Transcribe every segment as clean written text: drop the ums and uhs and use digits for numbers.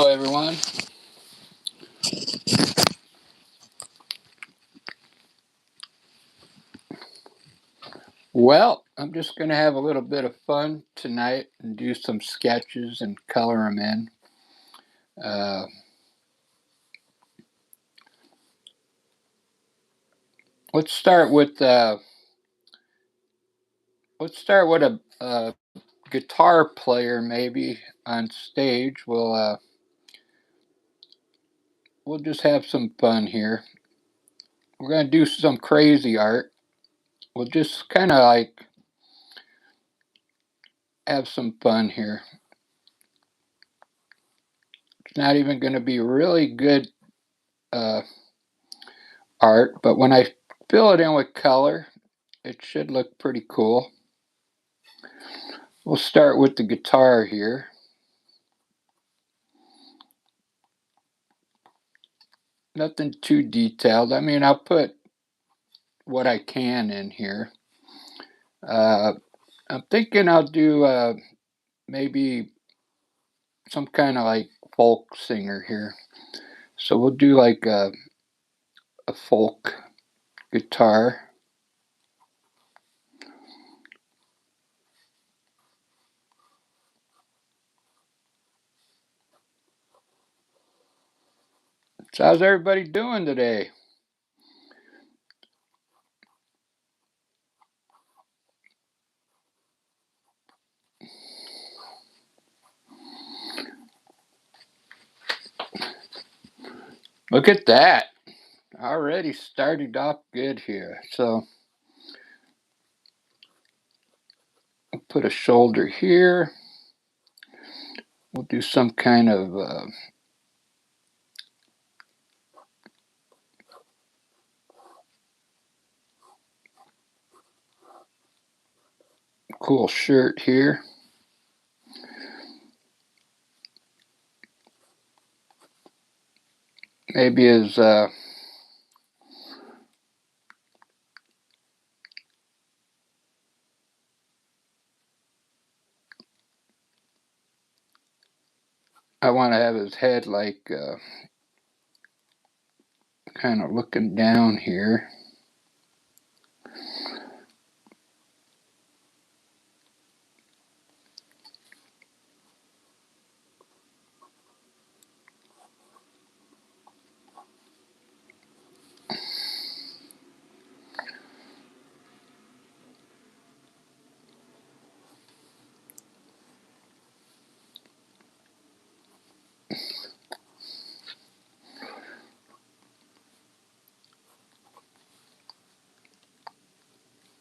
Hello, everyone. Well, I'm just going to have a little bit of fun tonight and do some sketches and color them in. Uh, let's start with a guitar player maybe on stage. We'll just have some fun here. We're going to do some crazy art. We'll just kind of like have some fun here. It's not even going to be really good uh, art, but when I fill it in with color, it should look pretty cool. We'll start with the guitar here. Nothing too detailed. I mean, I'll put what I can in here. Uh, I'm thinking I'll do maybe some kind of like folk singer here. So we'll do like a folk guitar. So how's everybody doing today? Look at that. Already started off good here. So I'll put a shoulder here. We'll do some kind of cool shirt here. Maybe his I want to have his head like kind of looking down here.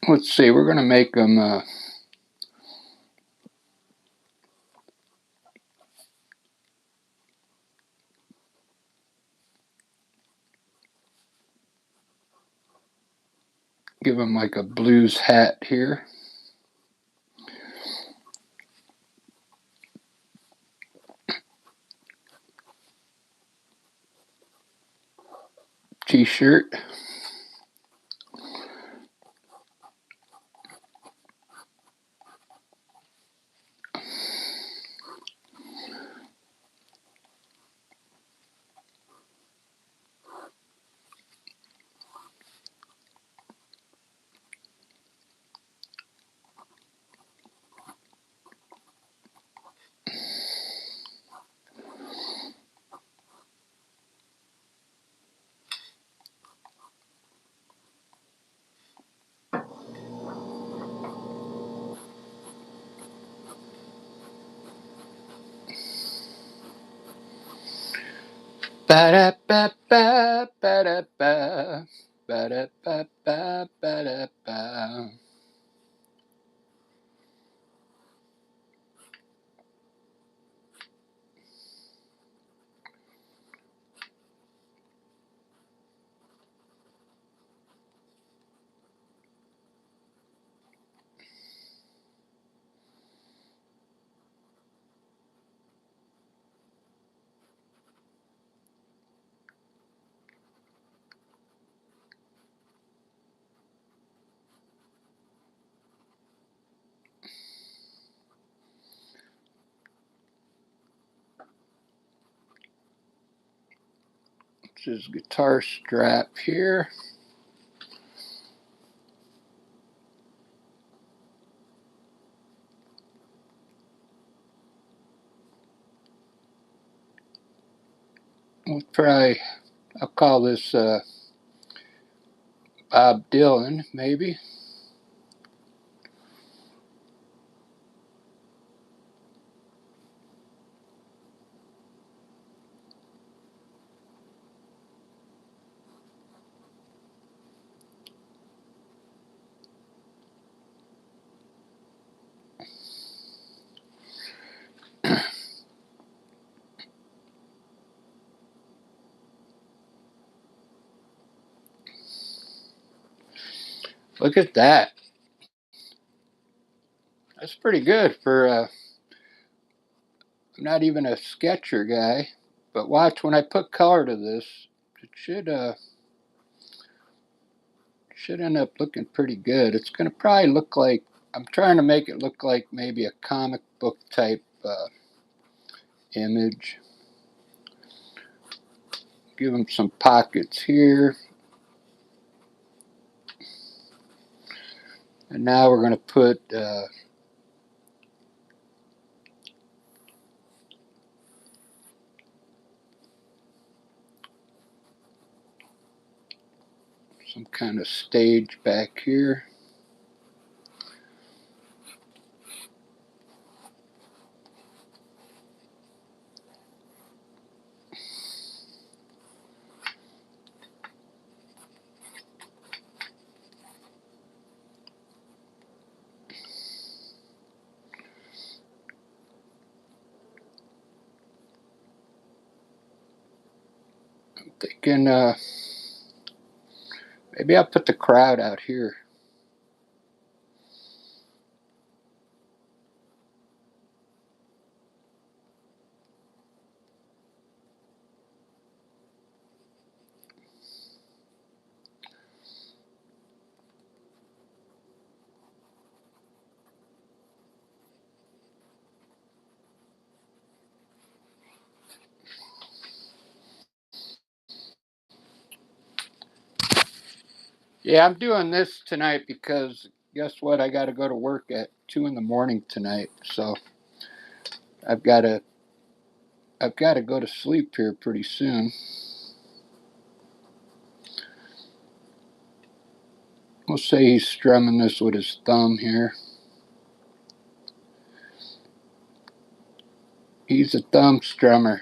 Let's see, we're going to make him give him like a blues hat here. T-shirt. Ba-da-ba-ba, ba-da-ba, ba-da-ba-ba, ba-da-ba. his guitar strap here. I'll call this Bob Dylan, maybe. Look at that. That's pretty good for I'm not even a sketcher guy, but watch when I put color to this, it should end up looking pretty good. It's going to probably look like, I'm trying to make it look like maybe a comic book type image. Give them some pockets here. And now we're going to put some kind of stage back here. I'm thinking maybe I'll put the crowd out here. Yeah, I'm doing this tonight because guess what? I got to go to work at 2 in the morning tonight. So I've got to go to sleep here pretty soon. We'll say he's strumming this with his thumb here. He's a thumb strummer.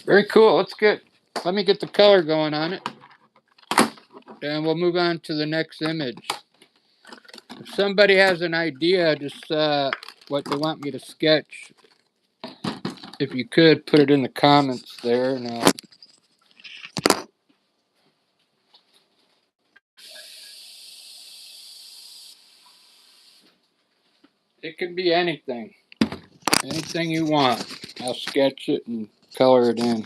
Very cool. Let me get the color going on it. And we'll move on to the next image. If somebody has an idea, just what they want me to sketch, if you could put it in the comments there. And, it can be anything. Anything you want. I'll sketch it and color it in.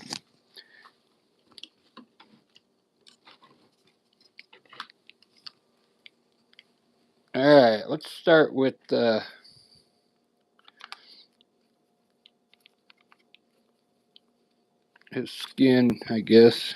Alright, let's start with his skin, I guess.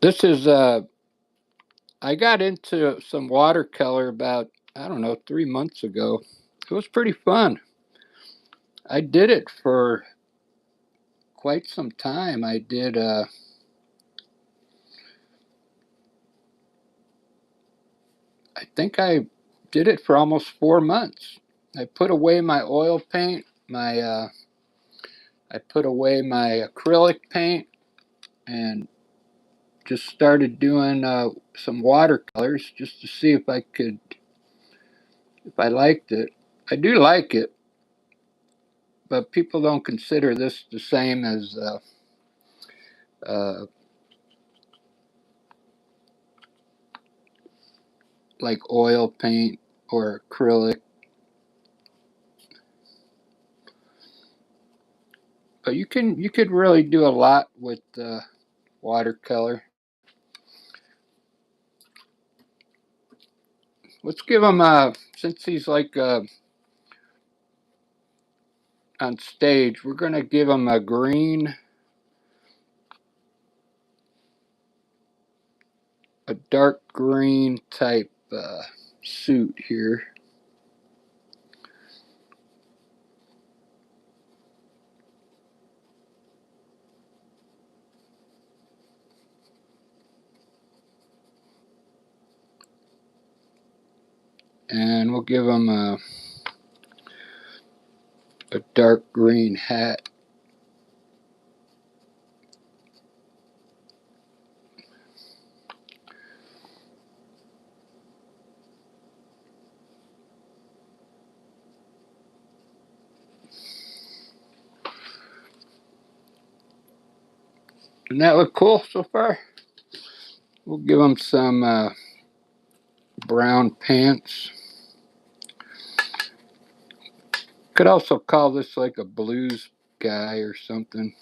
This is I got into some watercolor about, I don't know, 3 months ago. It was pretty fun. I did it for quite some time. I think I did it for almost 4 months. I put away my oil paint, I put away my acrylic paint, and just started doing some watercolors just to see if I liked it. I do like it, but people don't consider this the same as uh, like oil paint or acrylic. But you could really do a lot with watercolor. Let's give him since he's like on stage, we're gonna give him a green, a dark green type suit here. And we'll give him a dark green hat. Doesn't that look cool so far? We'll give him some brown pants. Could also call this like a blues guy or something.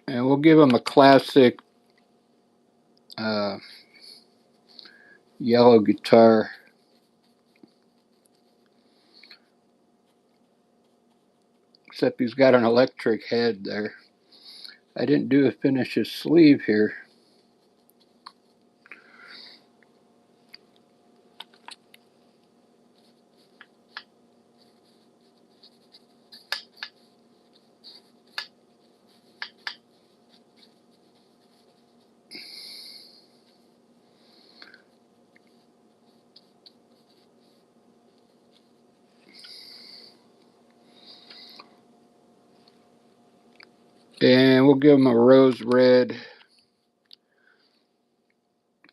And we'll give him a classic uh, yellow guitar. Except he's got an electric head there. I didn't finish his sleeve here. And we'll give him a rose red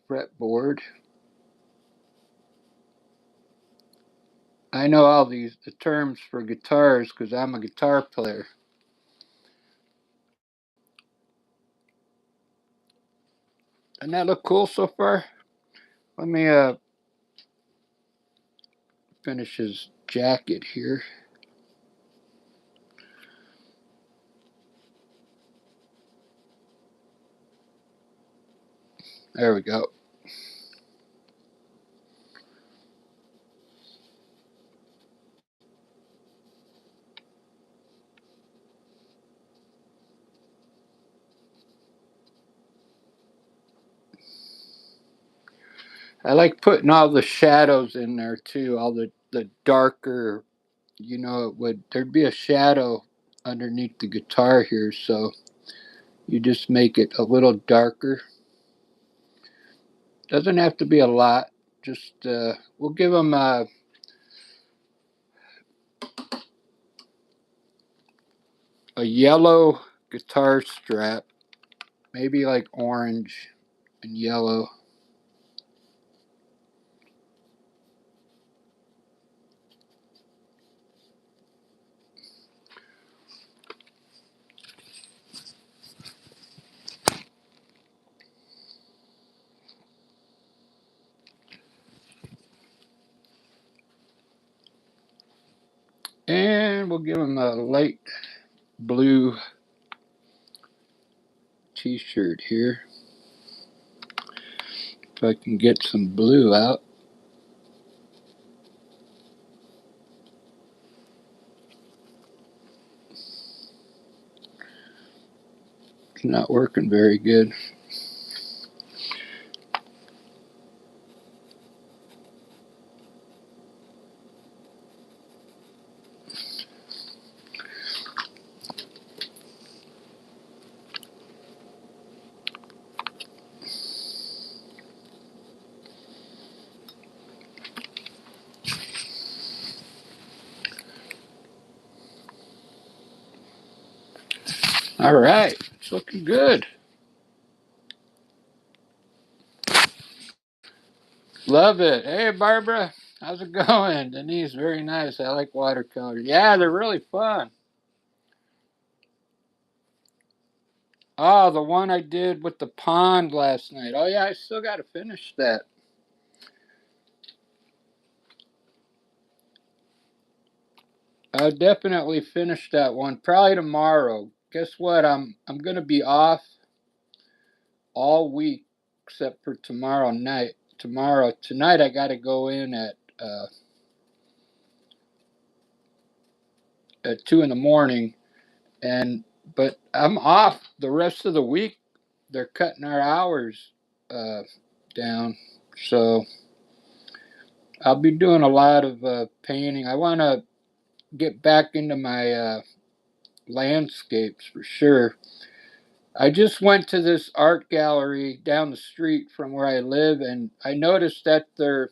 fretboard. I know all the terms for guitars because I'm a guitar player. Doesn't that look cool so far? Let me finish his jacket here. There we go. I like putting all the shadows in there too, all the darker, there'd be a shadow underneath the guitar here, so you just make it a little darker. Doesn't have to be a lot. Just we'll give them a yellow guitar strap, maybe like orange and yellow. And we'll give them a light blue t-shirt here. If I can get some blue out. It's not working very good. All right, it's looking good. Love it. Hey, Barbara, how's it going? Denise, very nice. I like watercolors. Yeah, they're really fun. Oh, the one I did with the pond last night. Oh, yeah, I still got to finish that. I'll definitely finish that one. Probably tomorrow. Guess what? I'm gonna be off all week except for tomorrow night. Tonight I got to go in at 2 in the morning, and but I'm off the rest of the week. They're cutting our hours uh, down, so I'll be doing a lot of painting. I want to get back into my landscapes for sure. I just went to this art gallery down the street from where I live, and I noticed that they're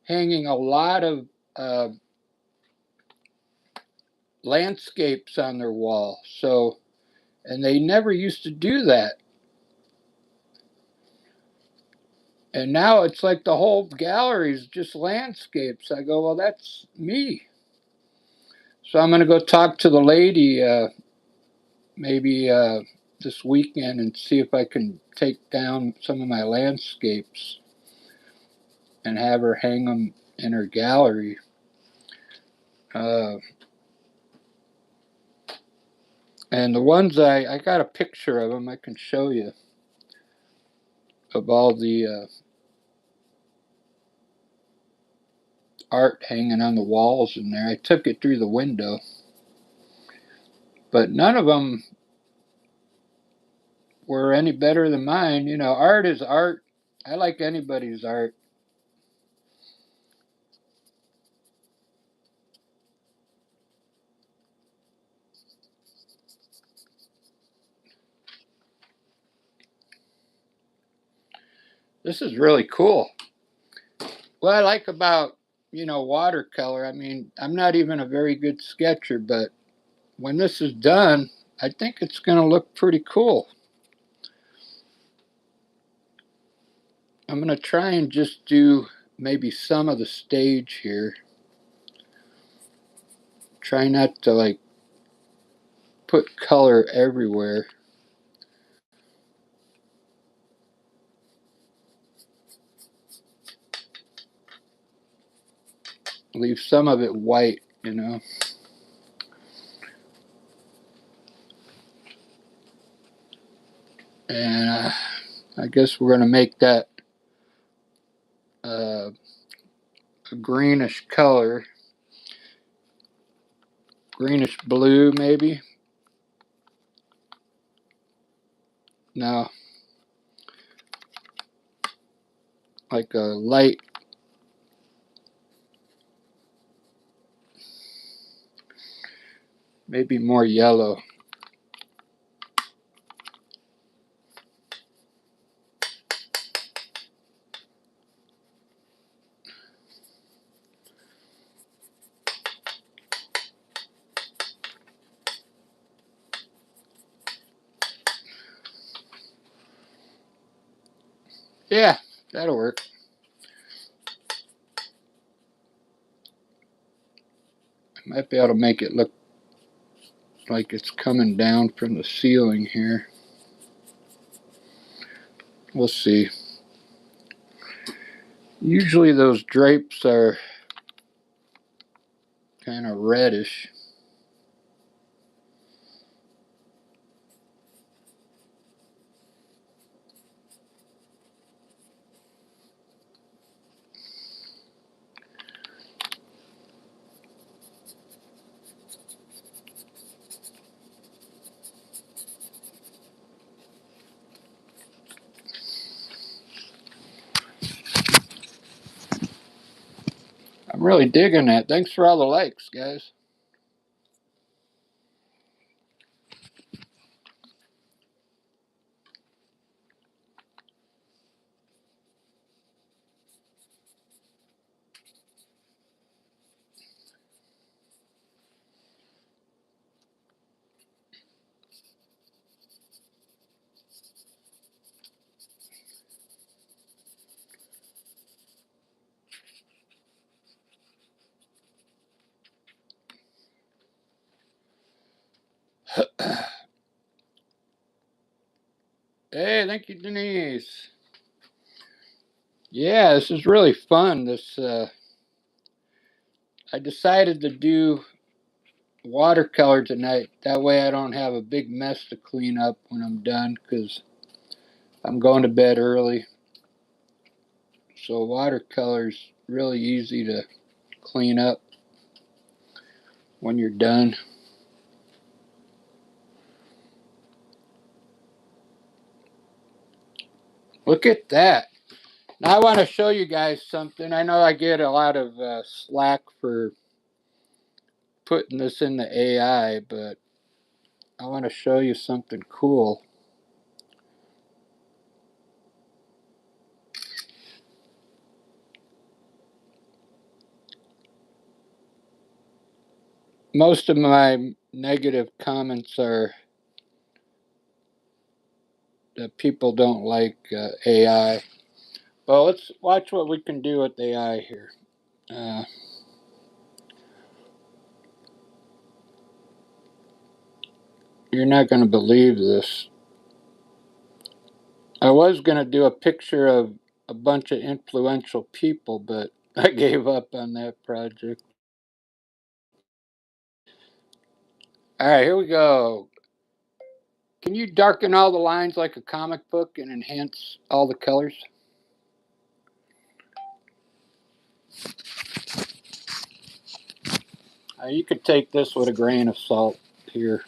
hanging a lot of uh, landscapes on their wall. So, and they never used to do that. And now it's like the whole gallery is just landscapes. I go, well, that's me. So I'm going to go talk to the lady maybe this weekend and see if I can take down some of my landscapes and have her hang them in her gallery. Uh, and the ones I got a picture of them I can show you of all the art hanging on the walls in there. I took it through the window, but none of them were any better than mine. You know, art is art. I like anybody's art. This is really cool. What I like about, watercolor, I mean, I'm not even a very good sketcher, but when this is done, I think it's going to look pretty cool. I'm going to try and just do maybe some of the stage here. Try not to like put color everywhere. Leave some of it white, you know. And I guess we're going to make that uh, a greenish color, greenish blue maybe. No, like a light, maybe more yellow. Yeah, that'll work. Might be able to make it look like it's coming down from the ceiling here. We'll see. Usually those drapes are kind of reddish. I'm really digging that. Thanks for all the likes, guys. Hey, thank you, Denise. Yeah, this is really fun. I decided to do watercolor tonight. That way I don't have a big mess to clean up when I'm done because I'm going to bed early. So watercolor's really easy to clean up when you're done. Look at that. Now I want to show you guys something. I know I get a lot of slack for putting this in the AI, but I want to show you something cool. Most of my negative comments are that people don't like AI. Well, let's watch what we can do with AI here. Uh, you're not going to believe this. I was going to do a picture of a bunch of influential people, but I gave up on that project. All right, here we go. Can you darken all the lines like a comic book and enhance all the colors? You could take this with a grain of salt here.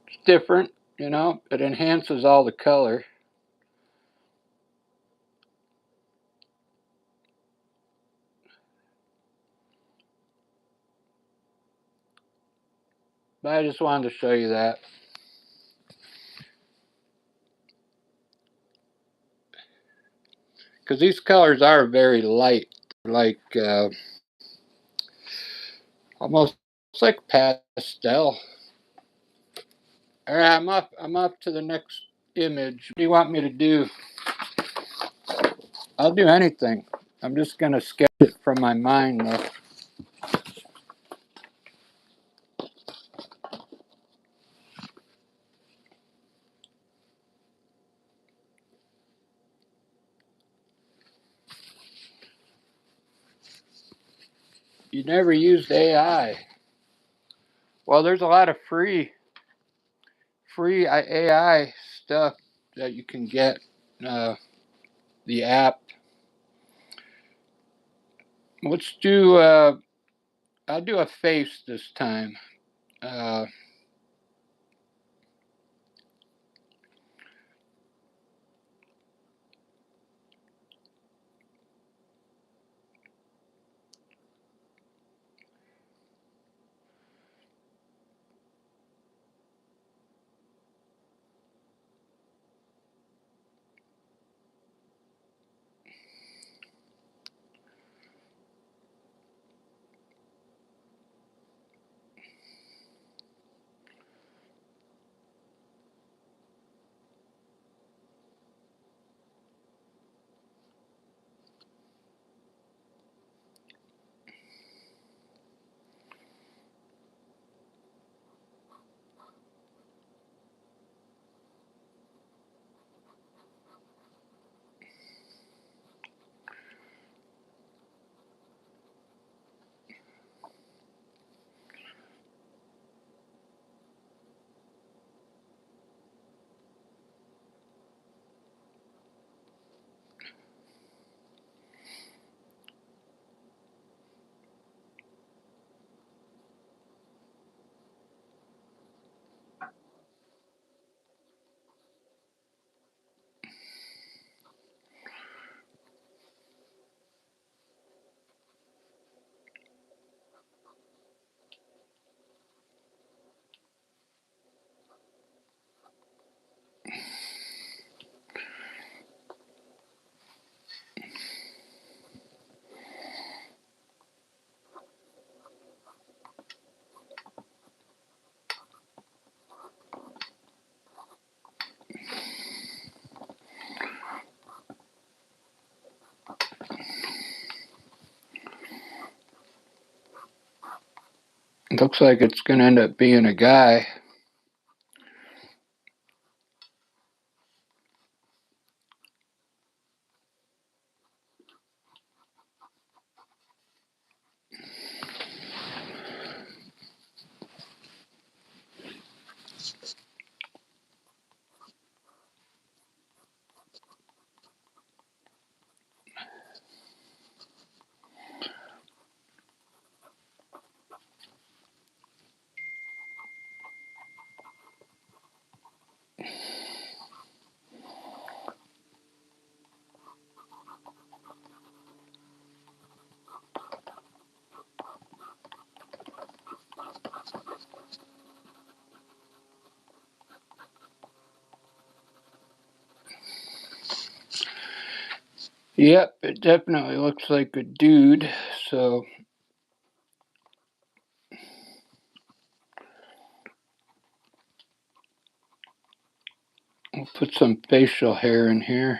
It's different, you know, it enhances all the color. But I just wanted to show you that. Because these colors are very light, like almost like pastel. All right, I'm up to the next image. What do you want me to do? I'll do anything. I'm just gonna sketch it from my mind though. You never used AI. Well, there's a lot of free AI stuff that you can get. Uh, the app. Let's do. I'll do a face this time. Uh, It looks like it's going to end up being a guy. Yep, it definitely looks like a dude. So we'll put some facial hair in here.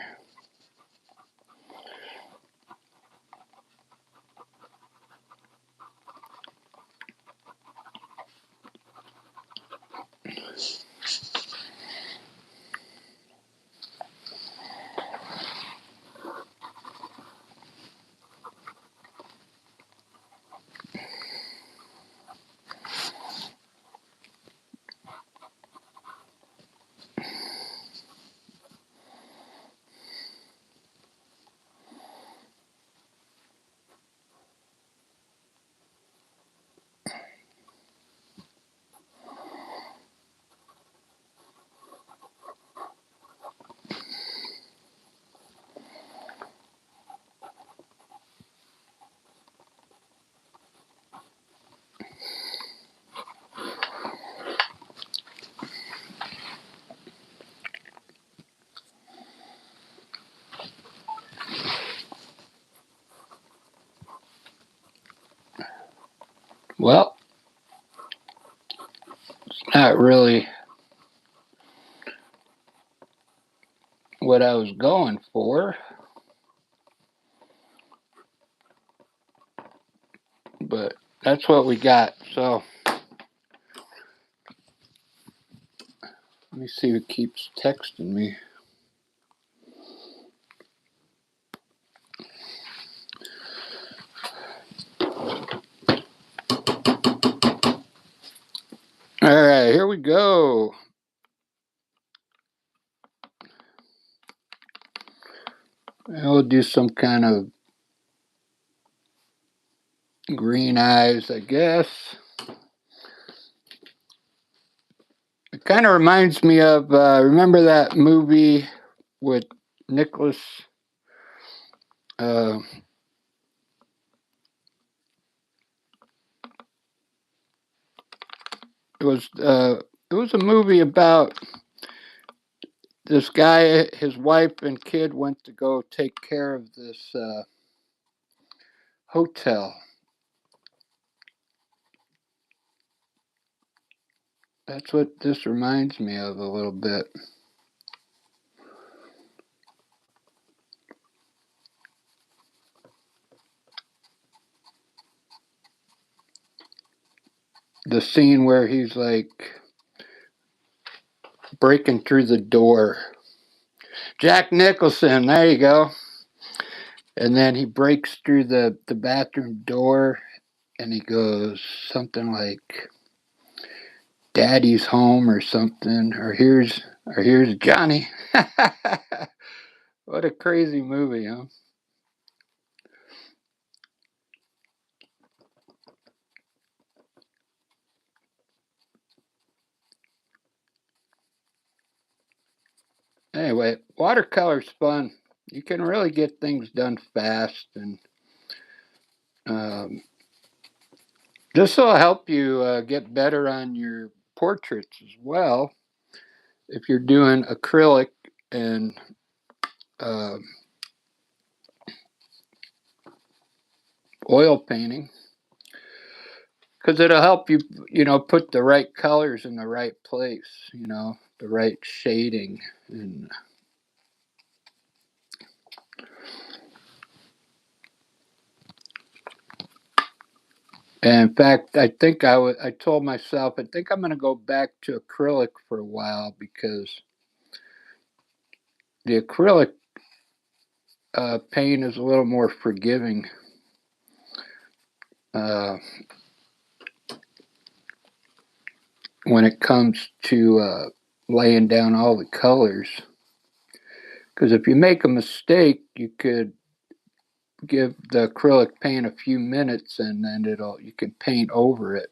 Well, it's not really what I was going for, but that's what we got. So let me see who keeps texting me. All right, here we go. We'll do some kind of green eyes, I guess. It kind of reminds me of, remember that movie with Nicholas? Uh, it was a movie about this guy. His wife and kid went to go take care of this hotel. That's what this reminds me of a little bit. The scene where he's like breaking through the door. Jack Nicholson, there you go. And then he breaks through the bathroom door and he goes something like Daddy's home or something, or here's Johnny. What a crazy movie, huh? Anyway, watercolor's fun. You can really get things done fast, and um, this will help you get better on your portraits as well. If you're doing acrylic and uh, oil painting, because it'll help you, put the right colors in the right place, the right shading. And And in fact, I told myself, I think I'm going to go back to acrylic for a while because the acrylic paint is a little more forgiving. Uh, when it comes to laying down all the colors. Because if you make a mistake, you could give the acrylic paint a few minutes and then you can paint over it.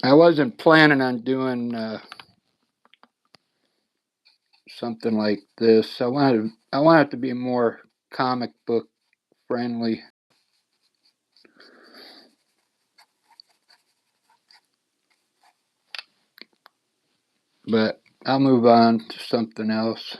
I wasn't planning on doing something like this. I wanted it to be more comic book friendly. But I'll move on to something else.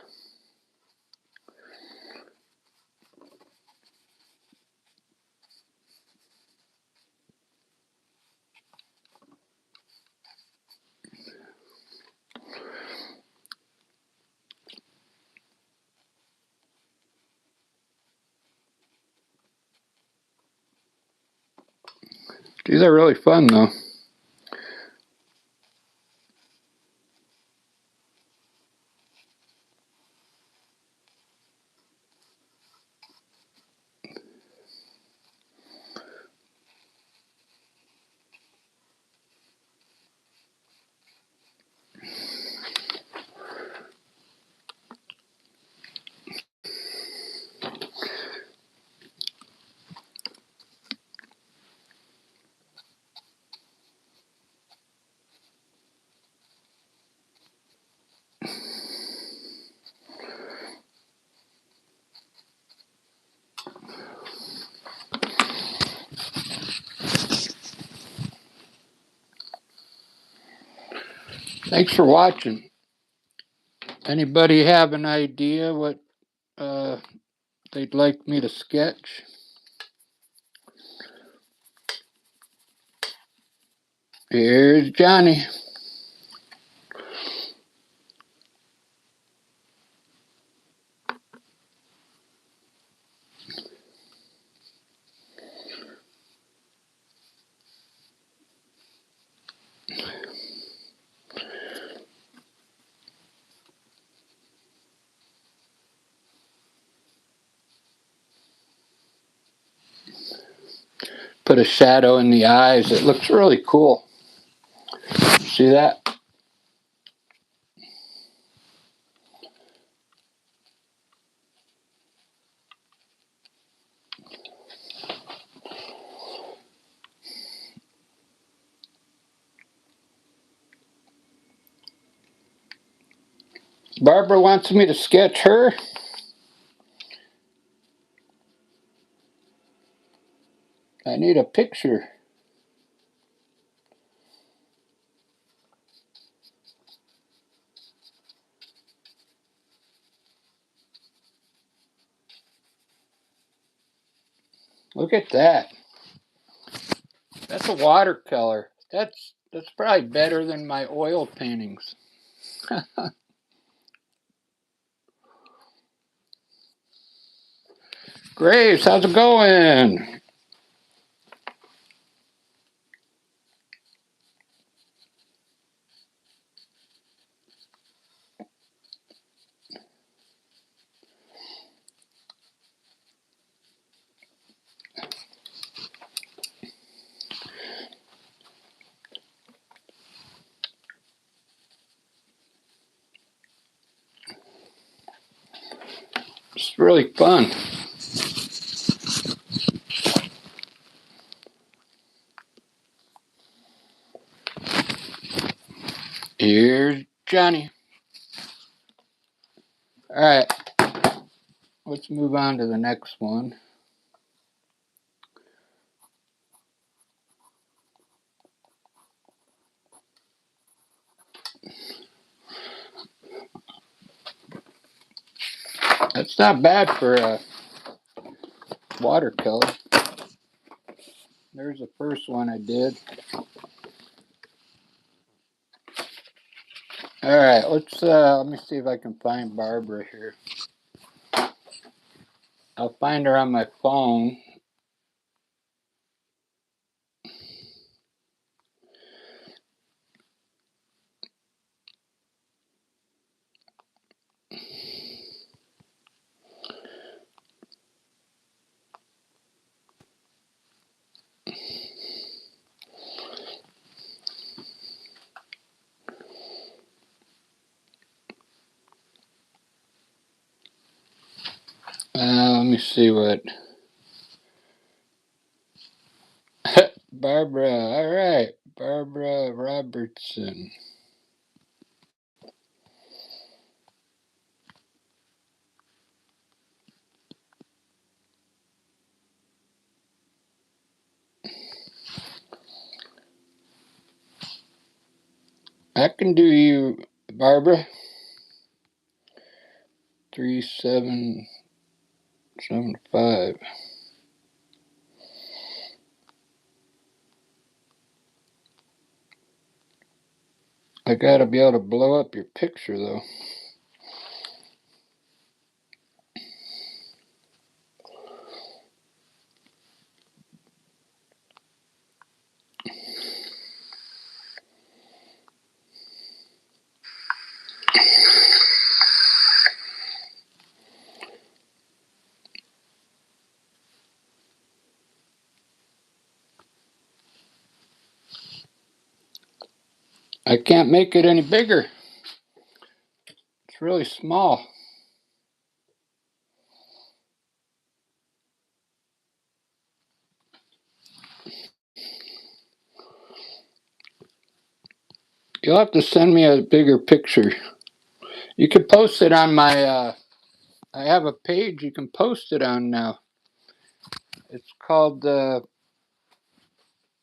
These are really fun though. Thanks for watching. Anybody have an idea what they'd like me to sketch? Here's Johnny. Put a shadow in the eyes. It looks really cool. See that? Barbara wants me to sketch her. I need a picture. Look at that. That's a watercolor. That's probably better than my oil paintings. Grace, how's it going? It's really fun. Here's Johnny. All right, let's move on to the next one. That's not bad for a watercolor. There's the first one I did. All right, let me see if I can find Barbara here. I'll find her on my phone. Let me see what. Barbara, all right. Barbara Robertson. I can do you, Barbara. 3775. I gotta be able to blow up your picture though. I can't make it any bigger. It's really small. You'll have to send me a bigger picture. You can post it on my, I have a page you can post it on now. It's called,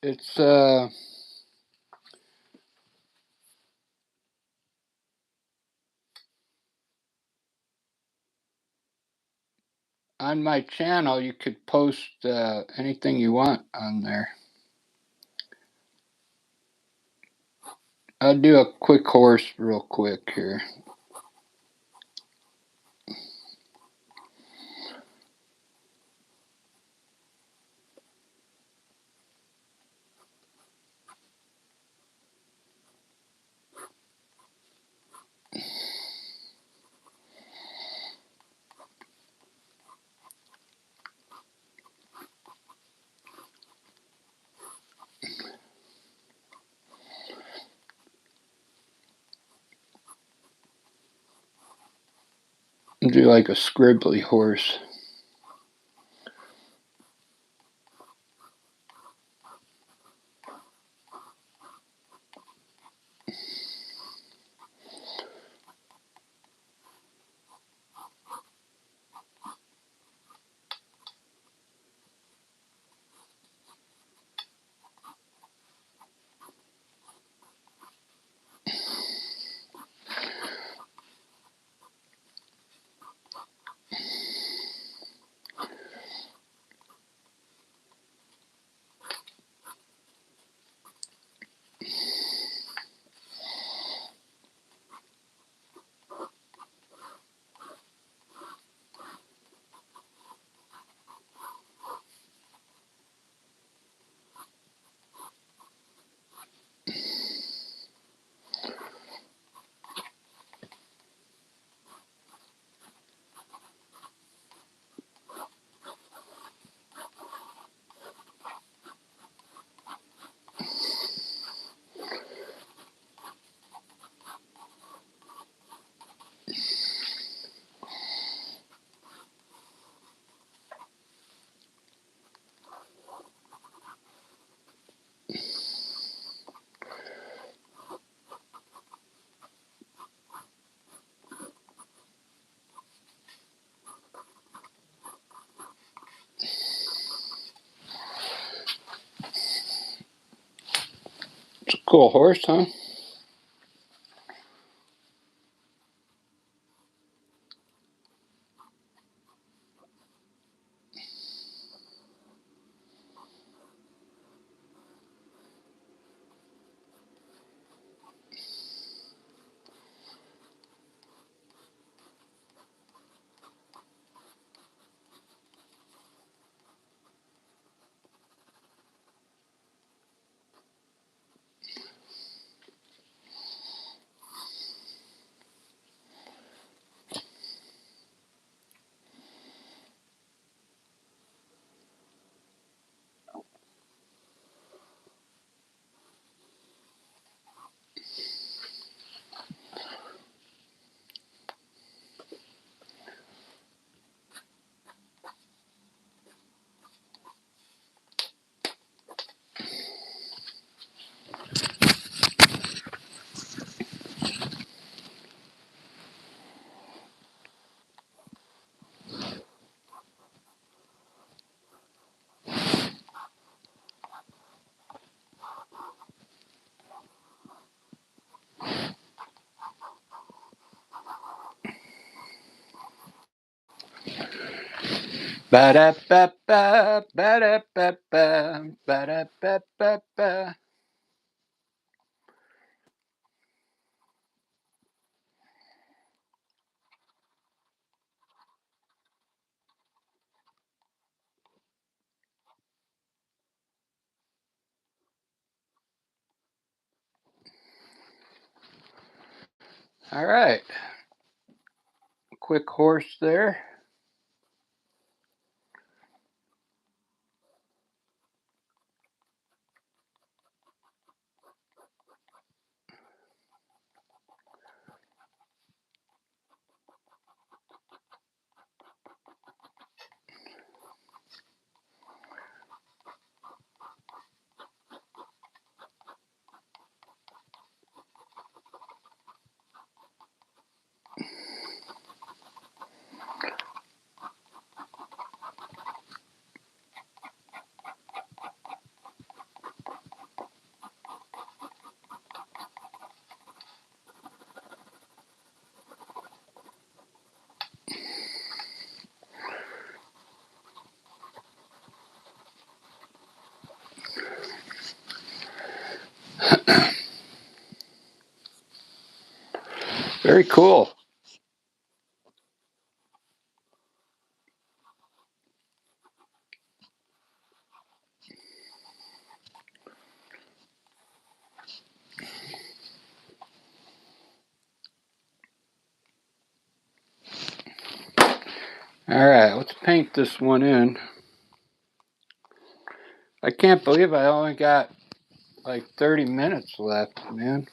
it's, on my channel, you could post anything you want on there. I'll do a quick horse real quick here. Do like a scribbly horse. It's a cool horse, huh? Ba-da-ba-ba, ba-da-ba-ba, ba-da-ba-ba-ba. All right. Quick horse there. Very cool. All right, let's paint this one in. I can't believe I only got like 30 minutes left, man.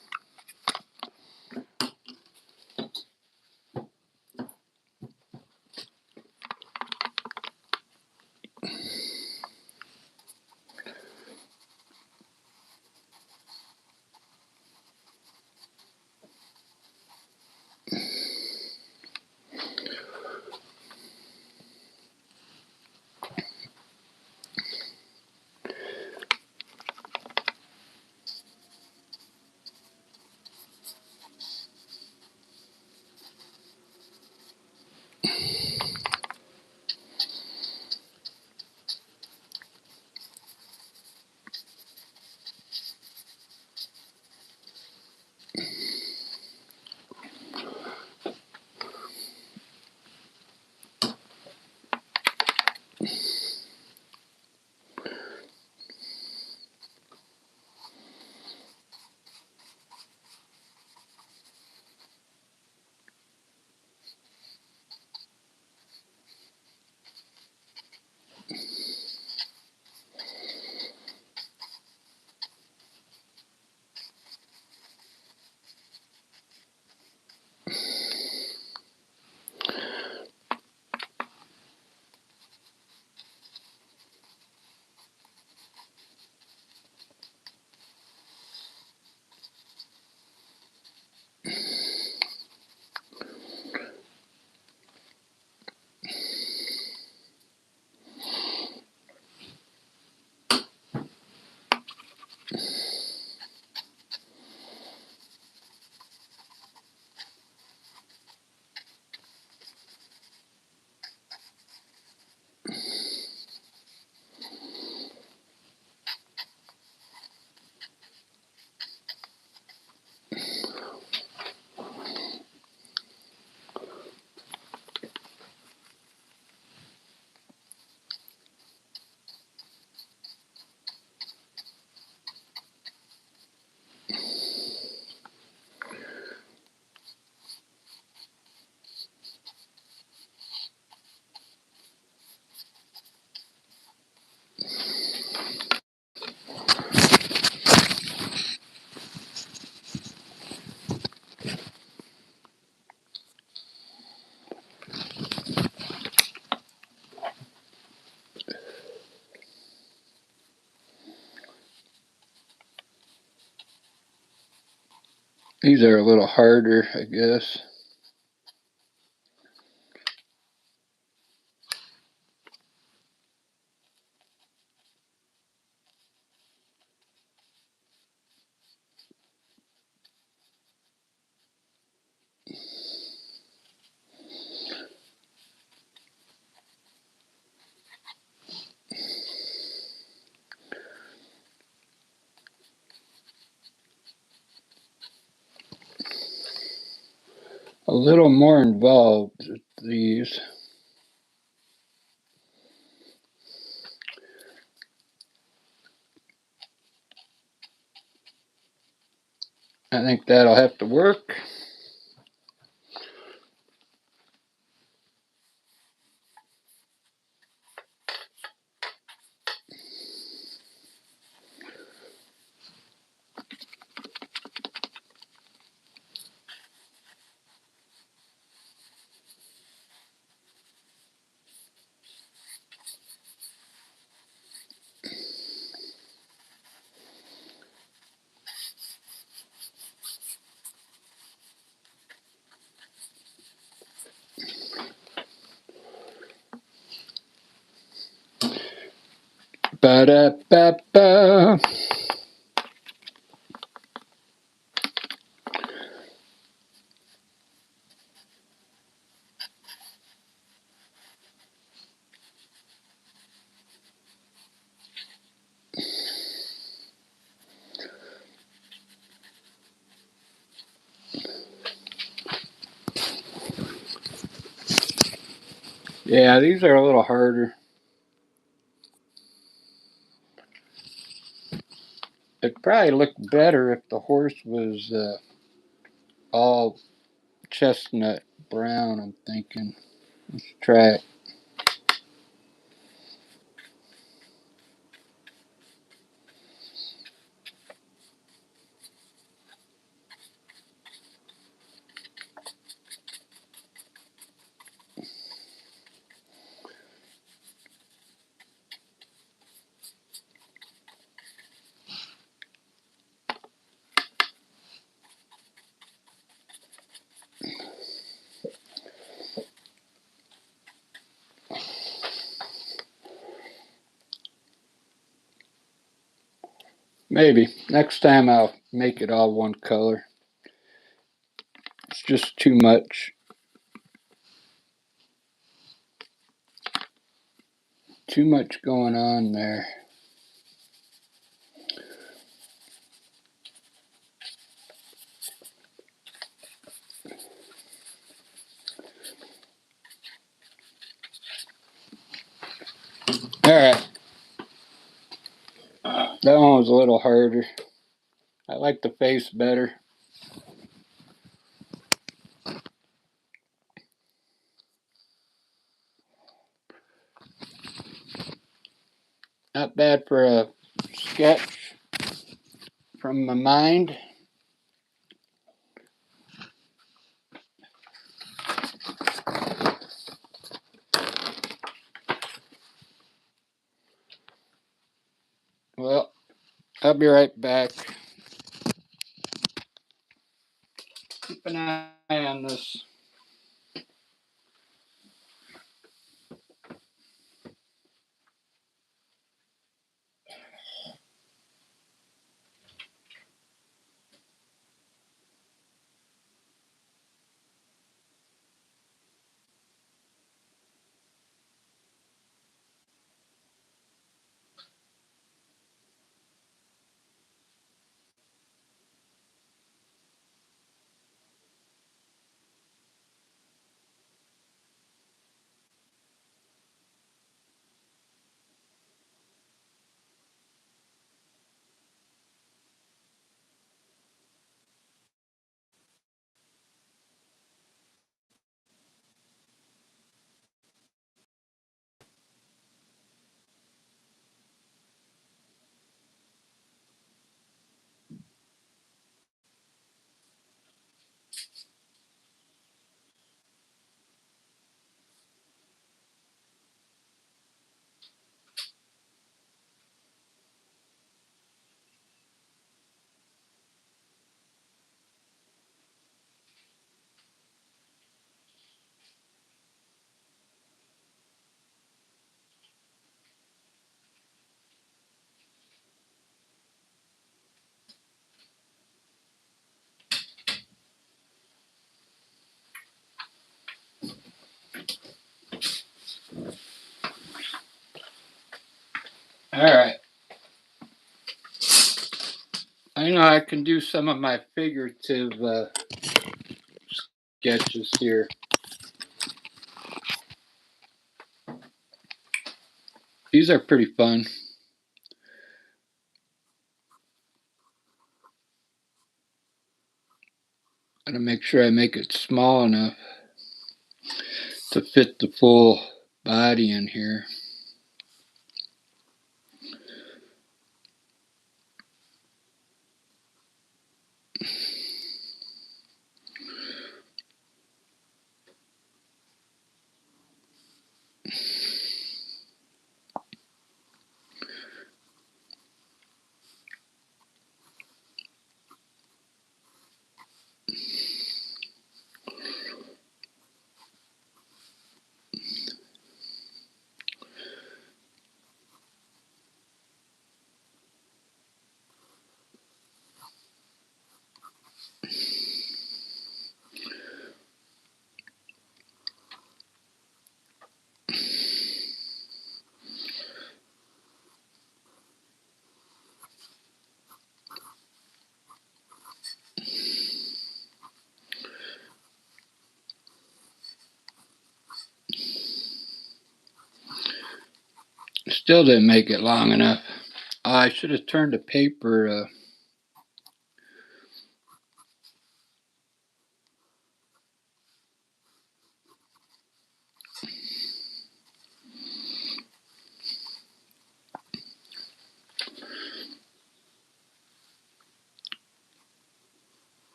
These are a little harder, I guess. a little more involved with these. I think that'll have to work. Ba-da-ba-ba. Yeah, these are a little harder. It'd probably look better if the horse was all chestnut brown, I'm thinking. Let's try it. Maybe. Next time I'll make it all one color. It's just too much. Too much going on there. Alright. That one was a little harder. I like the face better. Not bad for a sketch from my mind. Well, I'll be right back. Keep an eye on this. Alright. I know I can do some of my figurative sketches here. These are pretty fun. Gotta make sure I make it small enough to fit the full body in here. Still didn't make it long enough. I should have turned the paper.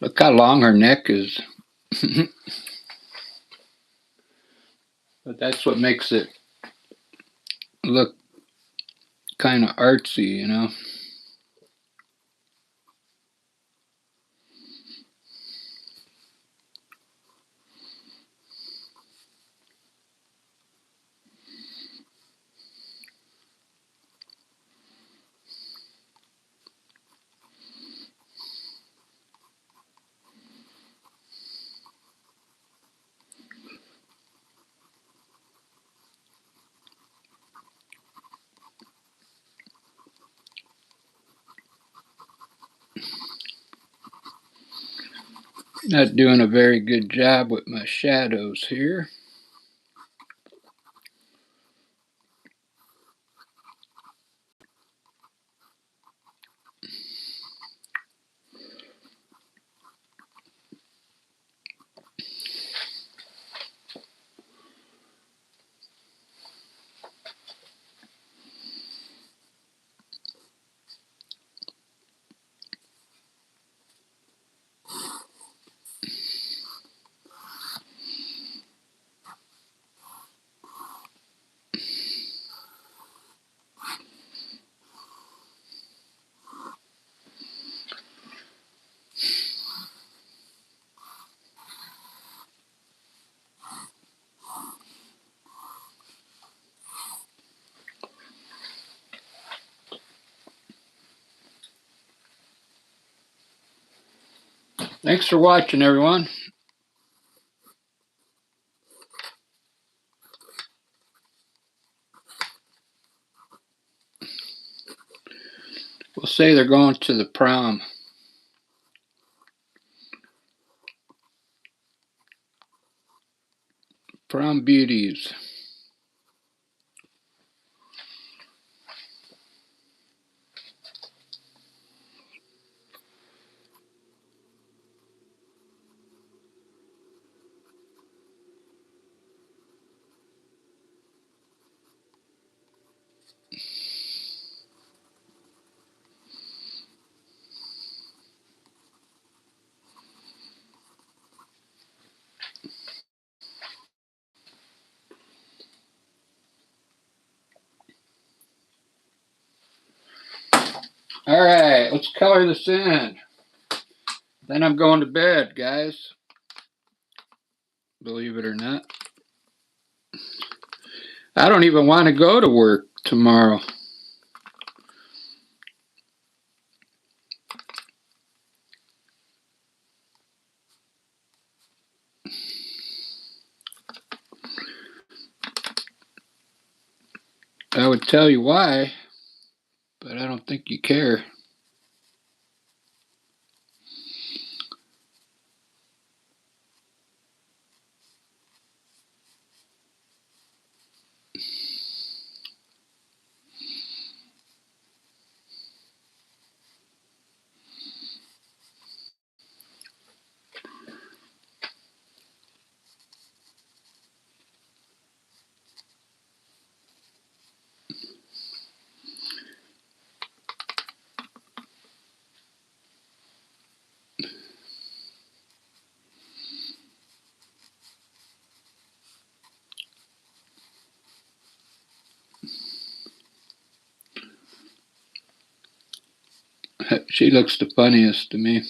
Look how long her neck is. But that's what makes it look kind of artsy, you know. Not doing a very good job with my shadows here. Thanks for watching, everyone. We'll say they're going to the prom. Prom beauties. All right, let's color this in. Then I'm going to bed, guys. Believe it or not. I don't even want to go to work tomorrow. I would tell you why, but I don't think you care. She looks the funniest to me.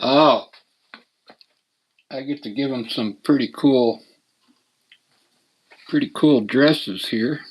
Oh, I get to give them some pretty cool dresses here.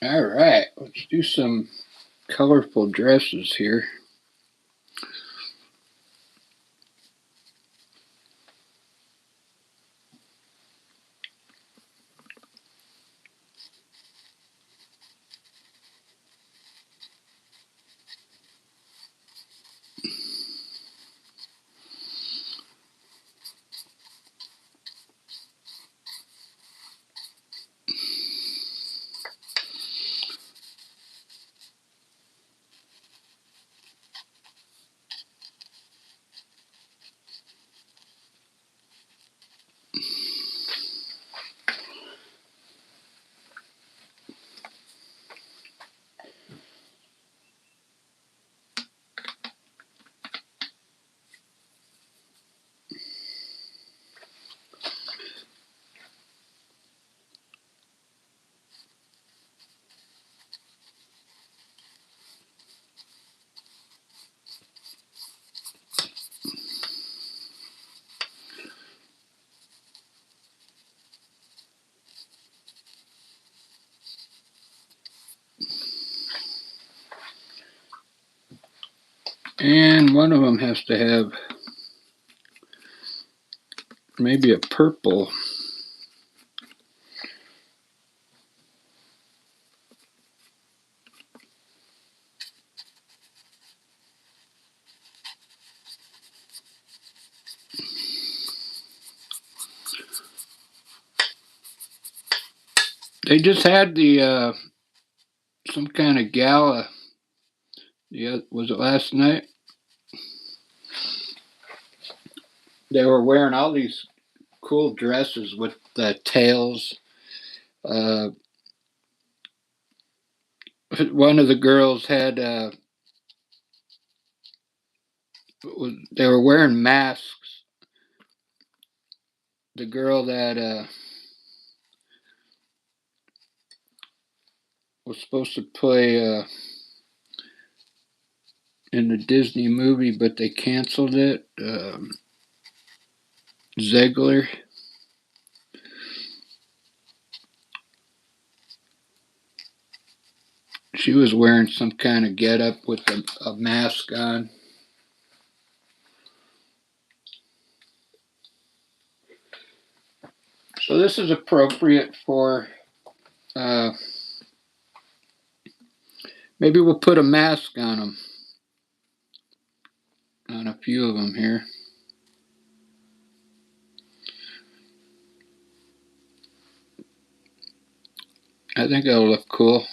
All right, let's do some colorful dresses here. And one of them has to have maybe a purple. They just had the some kind of gala. Yeah, was it last night? They were wearing all these cool dresses with the tails. Uh, one of the girls had they were wearing masks. The girl that was supposed to play in the Disney movie, but they canceled it. Ziegler. She was wearing some kind of getup with a mask on. So this is appropriate for. Uh, Maybe we'll put a mask on them, on a few of them here. I think that'll look cool.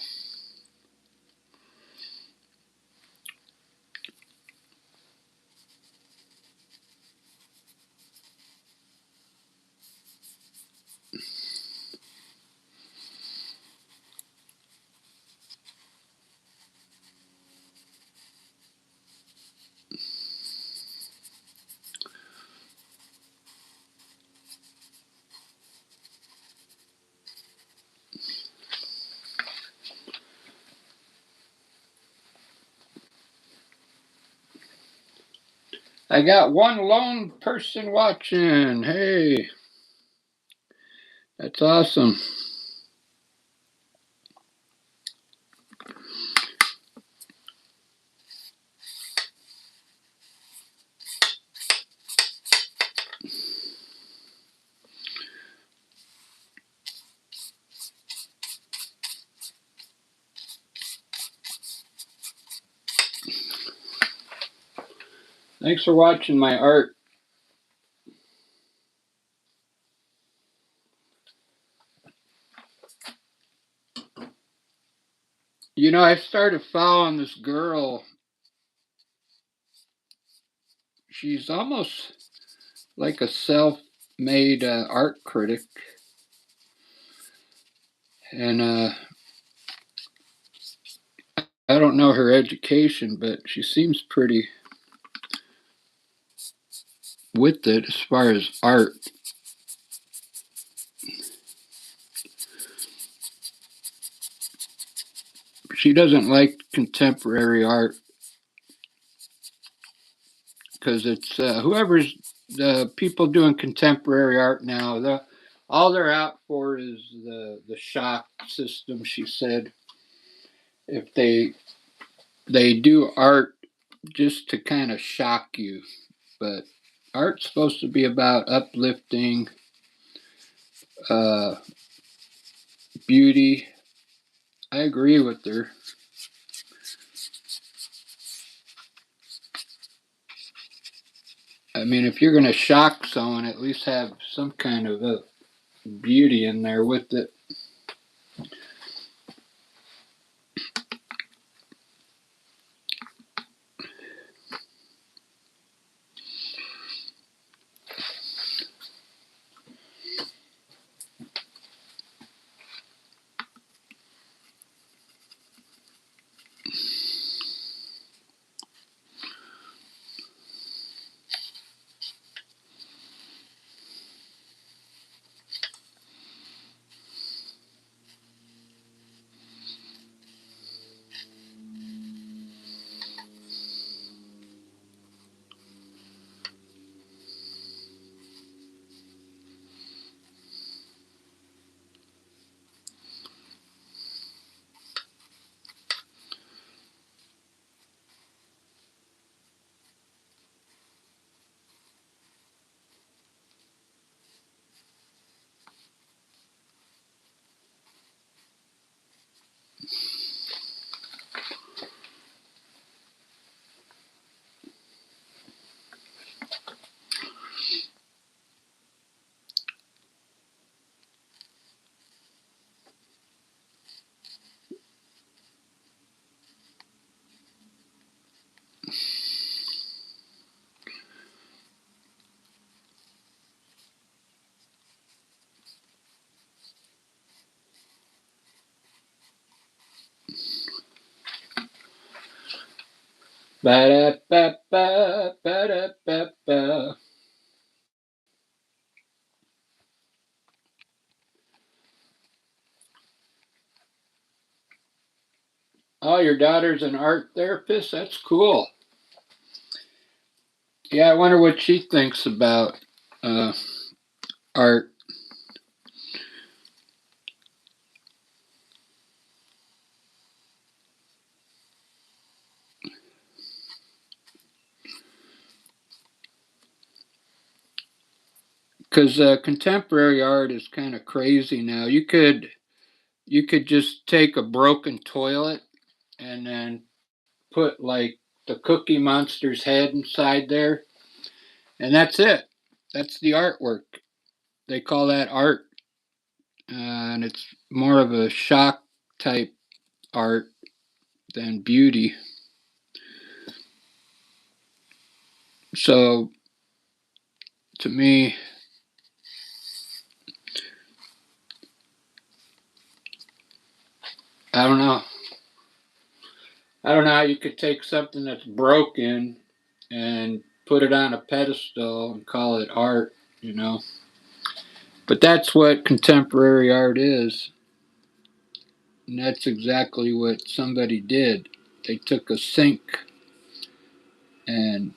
I got one lone person watching. Hey, that's awesome. Thanks for watching my art. You know, I started following this girl. She's almost like a self-made art critic, and I don't know her education, but she seems pretty with it as far as art. She doesn't like contemporary art because it's whoever's the people doing contemporary art now. All they're out for is the shock system. She said if they do art just to kind of shock you, but art's supposed to be about uplifting, uh, beauty. I agree with her. I mean, if you're going to shock someone, at least have some kind of a beauty in there with it. Ba-da-ba-ba, ba-da-ba-ba. Oh, your daughter's an art therapist? That's cool. Yeah, I wonder what she thinks about uh, art. Because contemporary art is kind of crazy now. You could just take a broken toilet and then put like the Cookie Monster's head inside there, and that's it. That's the artwork. They call that art, and it's more of a shock type art than beauty. So to me, I don't know. I don't know how you could take something that's broken and put it on a pedestal and call it art, you know. But that's what contemporary art is. And that's exactly what somebody did. They took a sink and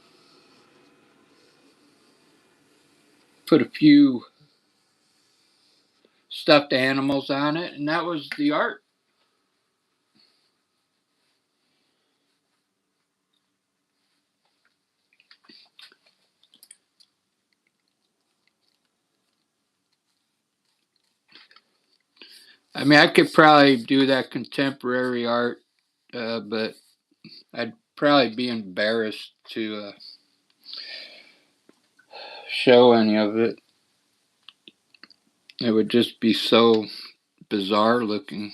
put a few stuffed animals on it, and that was the art. I mean, I could probably do that contemporary art, but I'd probably be embarrassed to show any of it. It would just be so bizarre looking.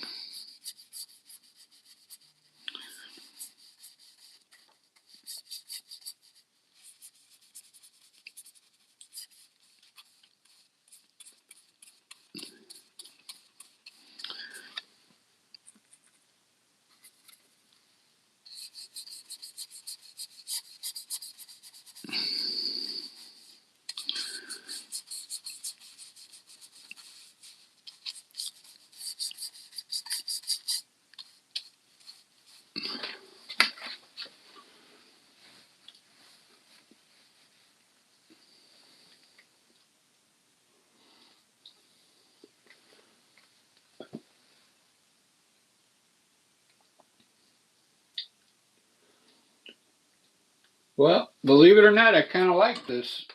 Well, believe it or not, I kind of like this.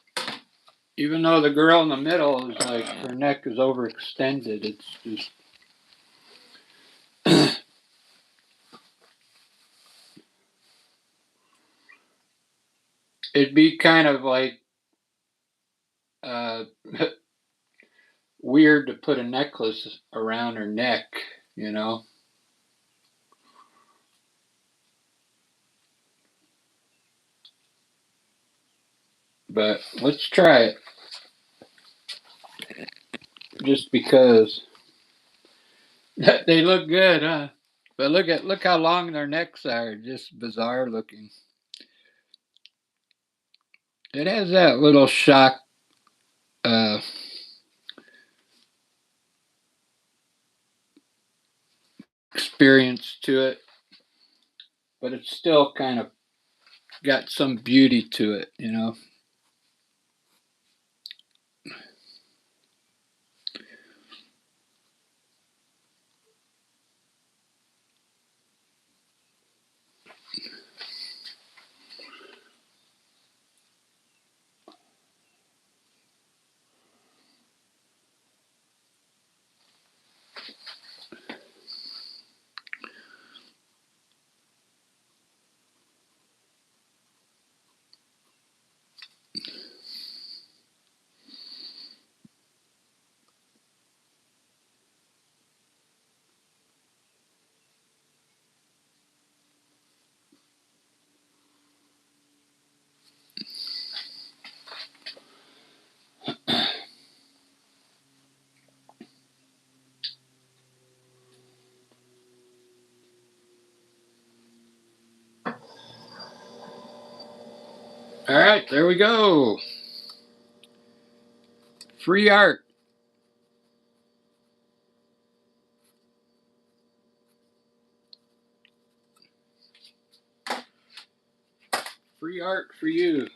Even though the girl in the middle is like her neck is overextended, it's just it'd be kind of like uh, weird to put a necklace around her neck, you know. But let's try it, just because they look good, huh? But look how long their necks are, just bizarre looking. It has that little shock uh, experience to it, but it's still kind of got some beauty to it, you know. All right, there we go. Free art. Free art for you.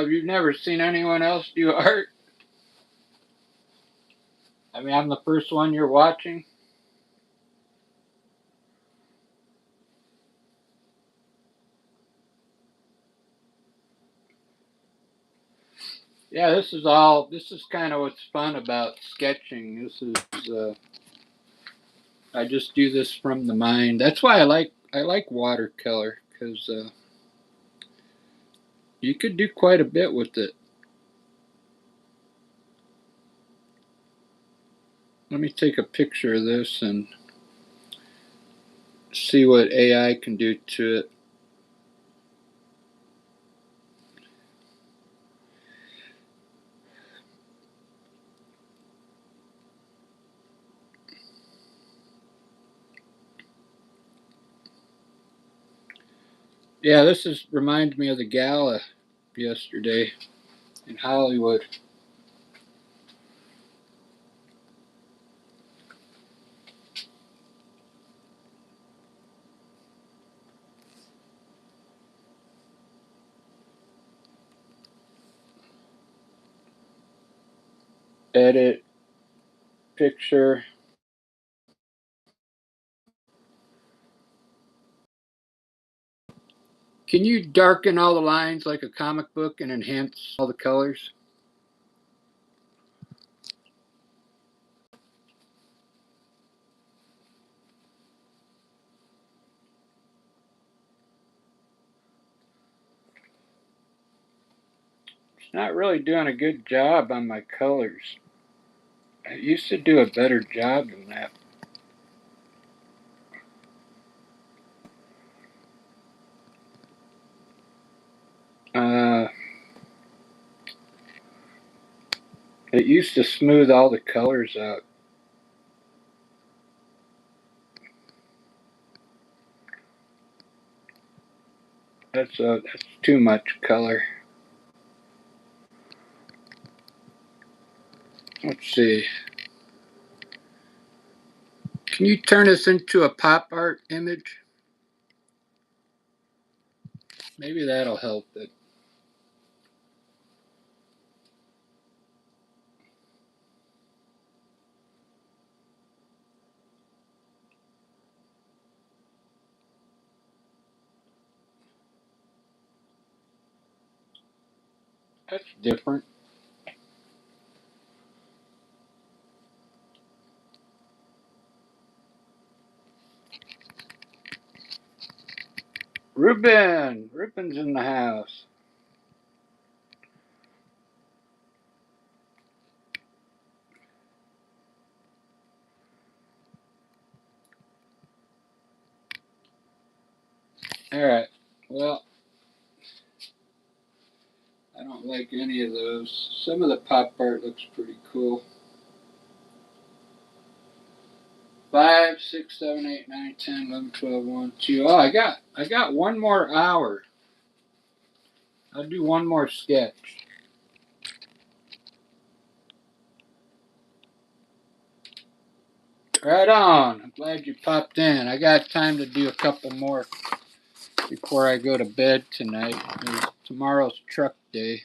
You've never seen anyone else do art? I mean, I'm the first one you're watching. Yeah, this is kind of what's fun about sketching. I just do this from the mind. That's why I like watercolor, because you could do quite a bit with it. Let me take a picture of this and see what AI can do to it. Yeah, reminds me of the gala yesterday in Hollywood. Edit picture. Can you darken all the lines like a comic book and enhance all the colors? It's not really doing a good job on my colors. I used to do a better job than that. Uh, it used to smooth all the colors out. That's too much color. Let's see. Can you turn this into a pop art image? Maybe that'll help it. That's different. Ruben's in the house. All right. Well, I don't like any of those. Some of the pop art looks pretty cool. 5, 6, 7, 8, 9, 10, 11, 12, 1, 2. Oh, I got one more hour. I'll do one more sketch. Right on. I'm glad you popped in. I got time to do a couple more before I go to bed tonight. Tomorrow's truck day.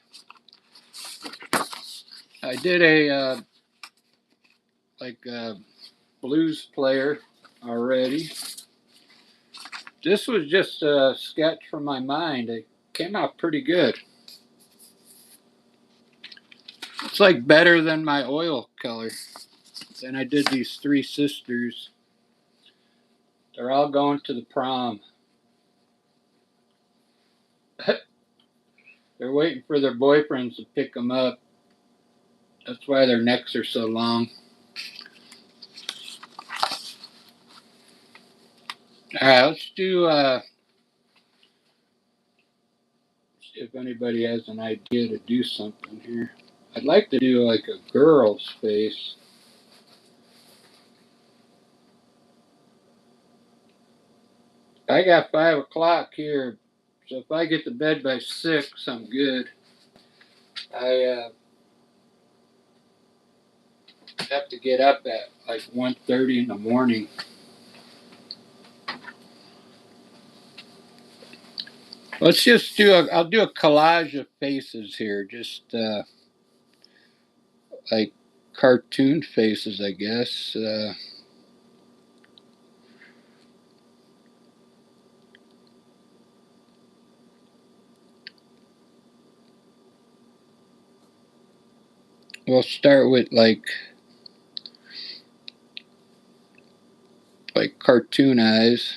I did a blues player already. This was just a sketch from my mind. It came out pretty good. It's like better than my oil color. Then I did these three sisters. They're all going to the prom. They're waiting for their boyfriends to pick them up. That's why their necks are so long. All right, let's do. If anybody has an idea to do something here, I'd like to do like a girl's face. I got 5 o'clock here, so if I get to bed by 6, I'm good. I have to get up at like 1:30 in the morning. Let's just do a. I'll do a collage of faces here, just like cartoon faces, I guess. We'll start with like cartoon eyes.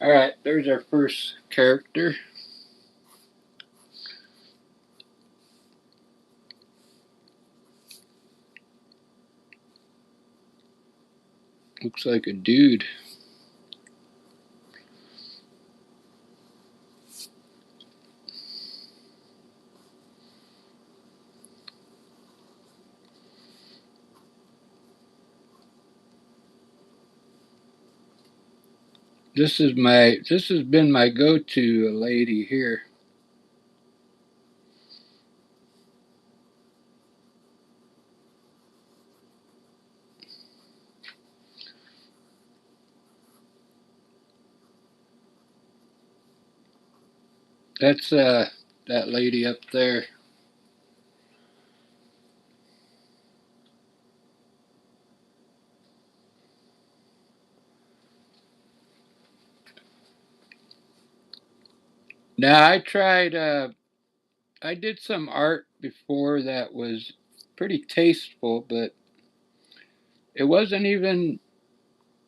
All right, there's our first character. Looks like a dude. This has been my go-to lady here. That's that lady up there. Now I did some art before that was pretty tasteful, but it wasn't even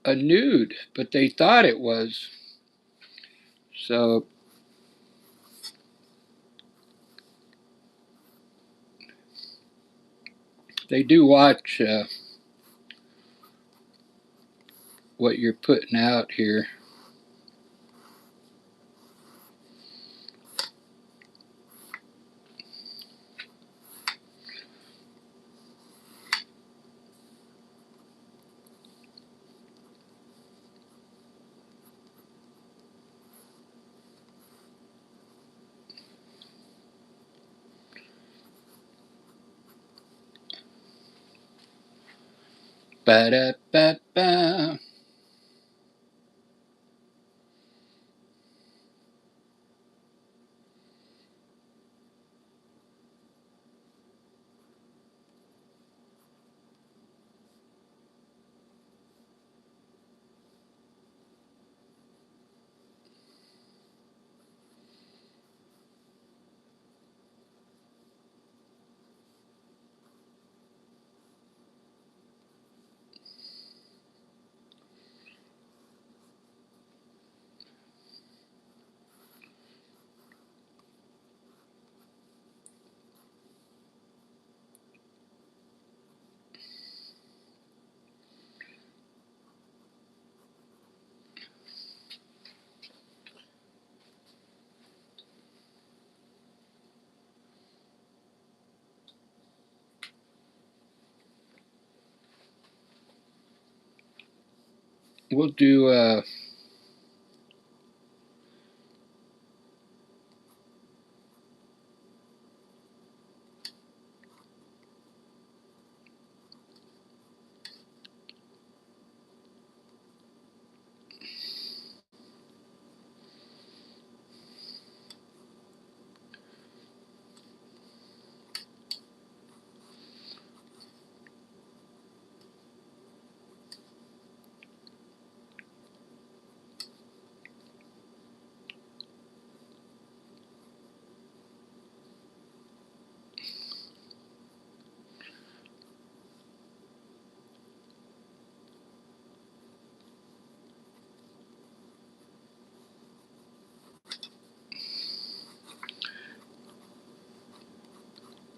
a nude, but they thought it was. So they do watch what you're putting out here. Ba da ba ba. we'll do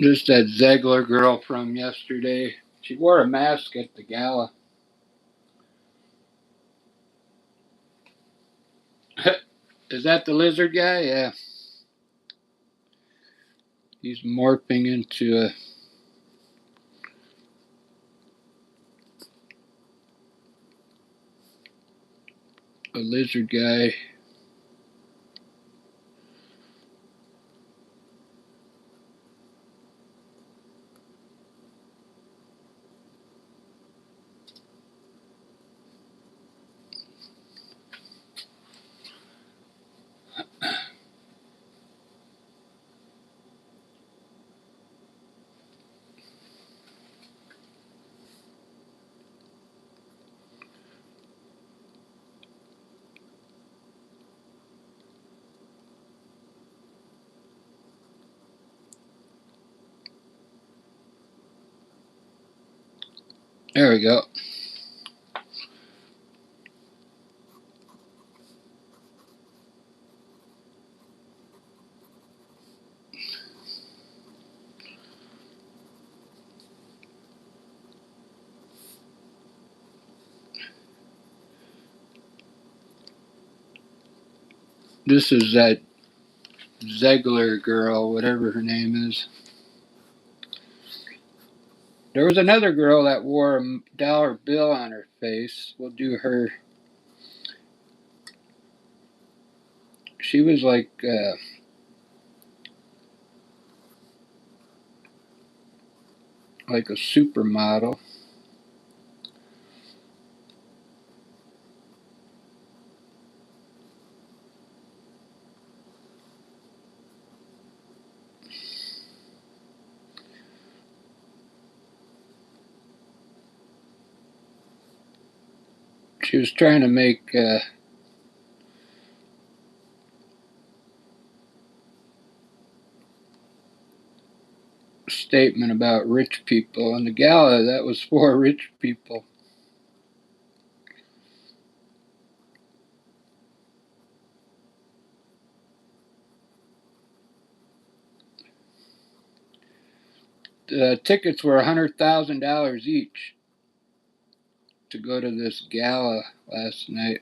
just that Ziegler girl from yesterday. She wore a mask at the gala. Is that the lizard guy? Yeah. He's morphing into a lizard guy. There we go. This is that Ziegler girl, whatever her name is. There was another girl that wore a dollar bill on her face. We'll do her. She was like a supermodel. She was trying to make a statement about rich people. And the gala, that was for rich people. The tickets were $100,000 each to go to this gala last night.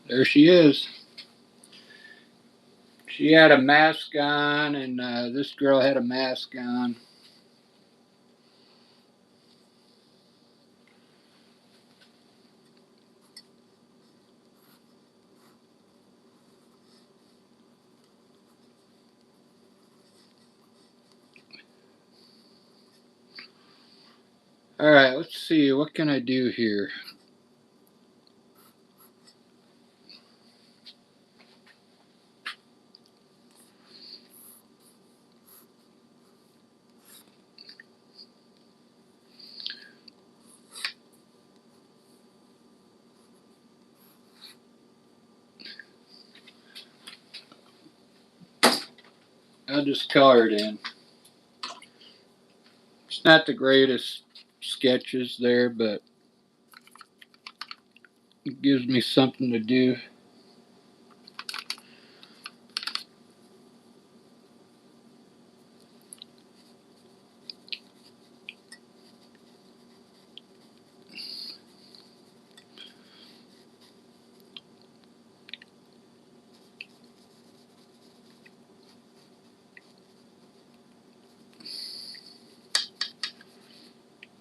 There she is. She had a mask on, and this girl had a mask on. All right, let's see. What can I do here? I'll just color it in. It's not the greatest sketches there, but it gives me something to do.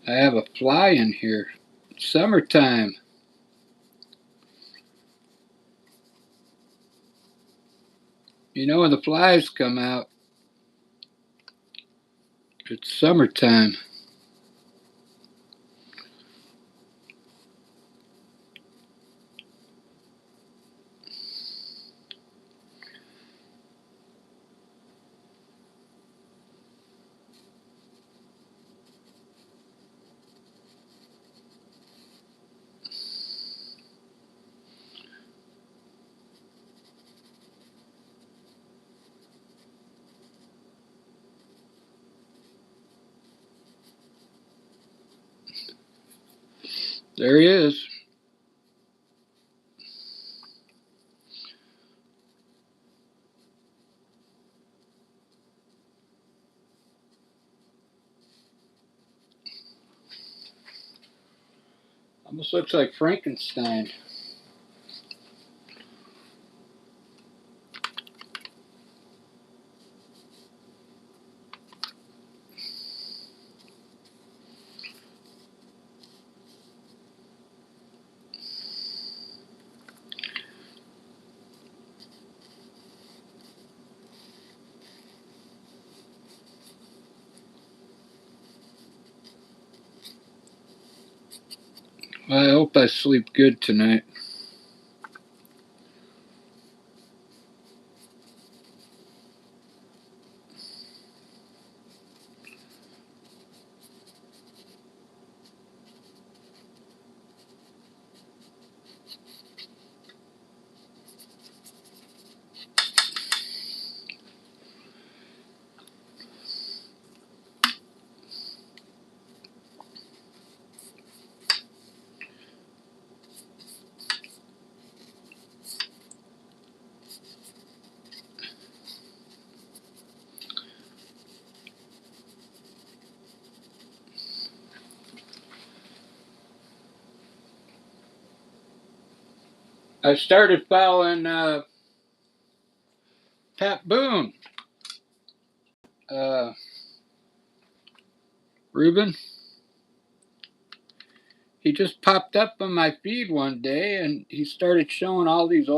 I have a fly in here. It's summertime. You know when the flies come out, it's summertime. There he is. Almost looks like Frankenstein. I hope I sleep good tonight. I started following Pat Boone. Uh, Ruben, he just popped up on my feed one day, and he started showing all these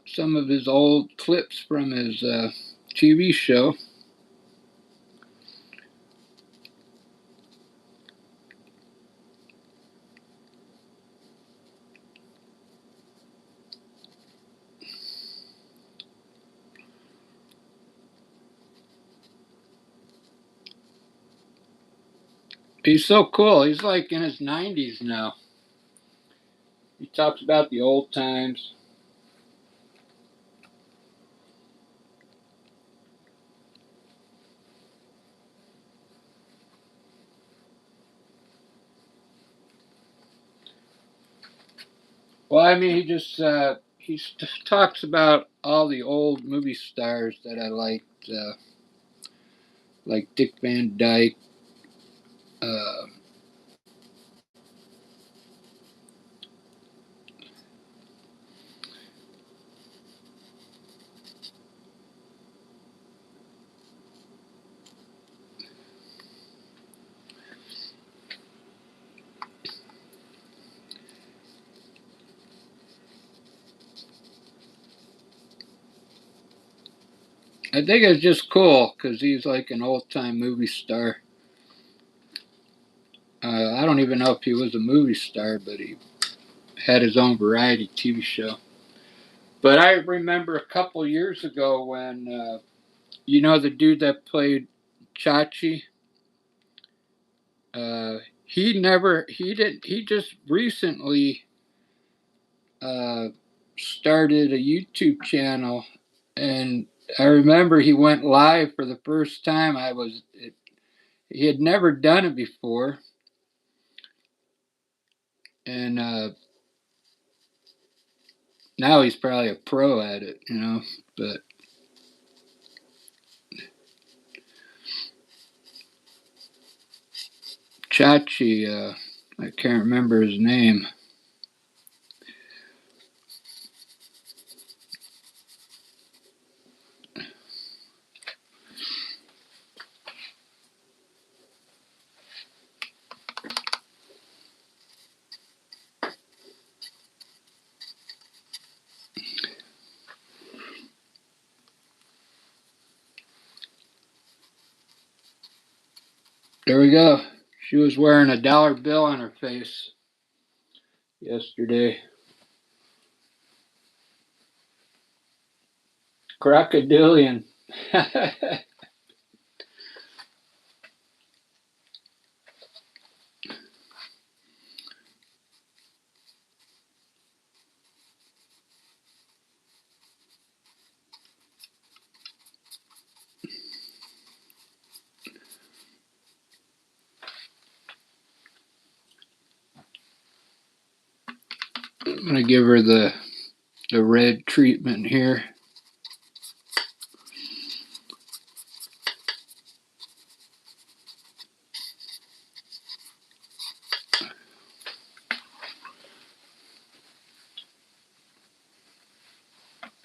some of his old clips from his TV show. He's so cool. He's like in his 90s now. He talks about the old times. Well, I mean, he talks about all the old movie stars that I liked, like Dick Van Dyke. Uh, I think it's just cool because he's like an old time movie star. I don't even know if he was a movie star, but he had his own variety TV show. But I remember a couple years ago when, you know, the dude that played Chachi. He just recently uh, started a YouTube channel, and I remember he went live for the first time. He had never done it before, and now he's probably a pro at it, you know. But Chachi, I can't remember his name. There we go. She was wearing a dollar bill on her face yesterday. Crocodilian. I'm gonna give her the red treatment here.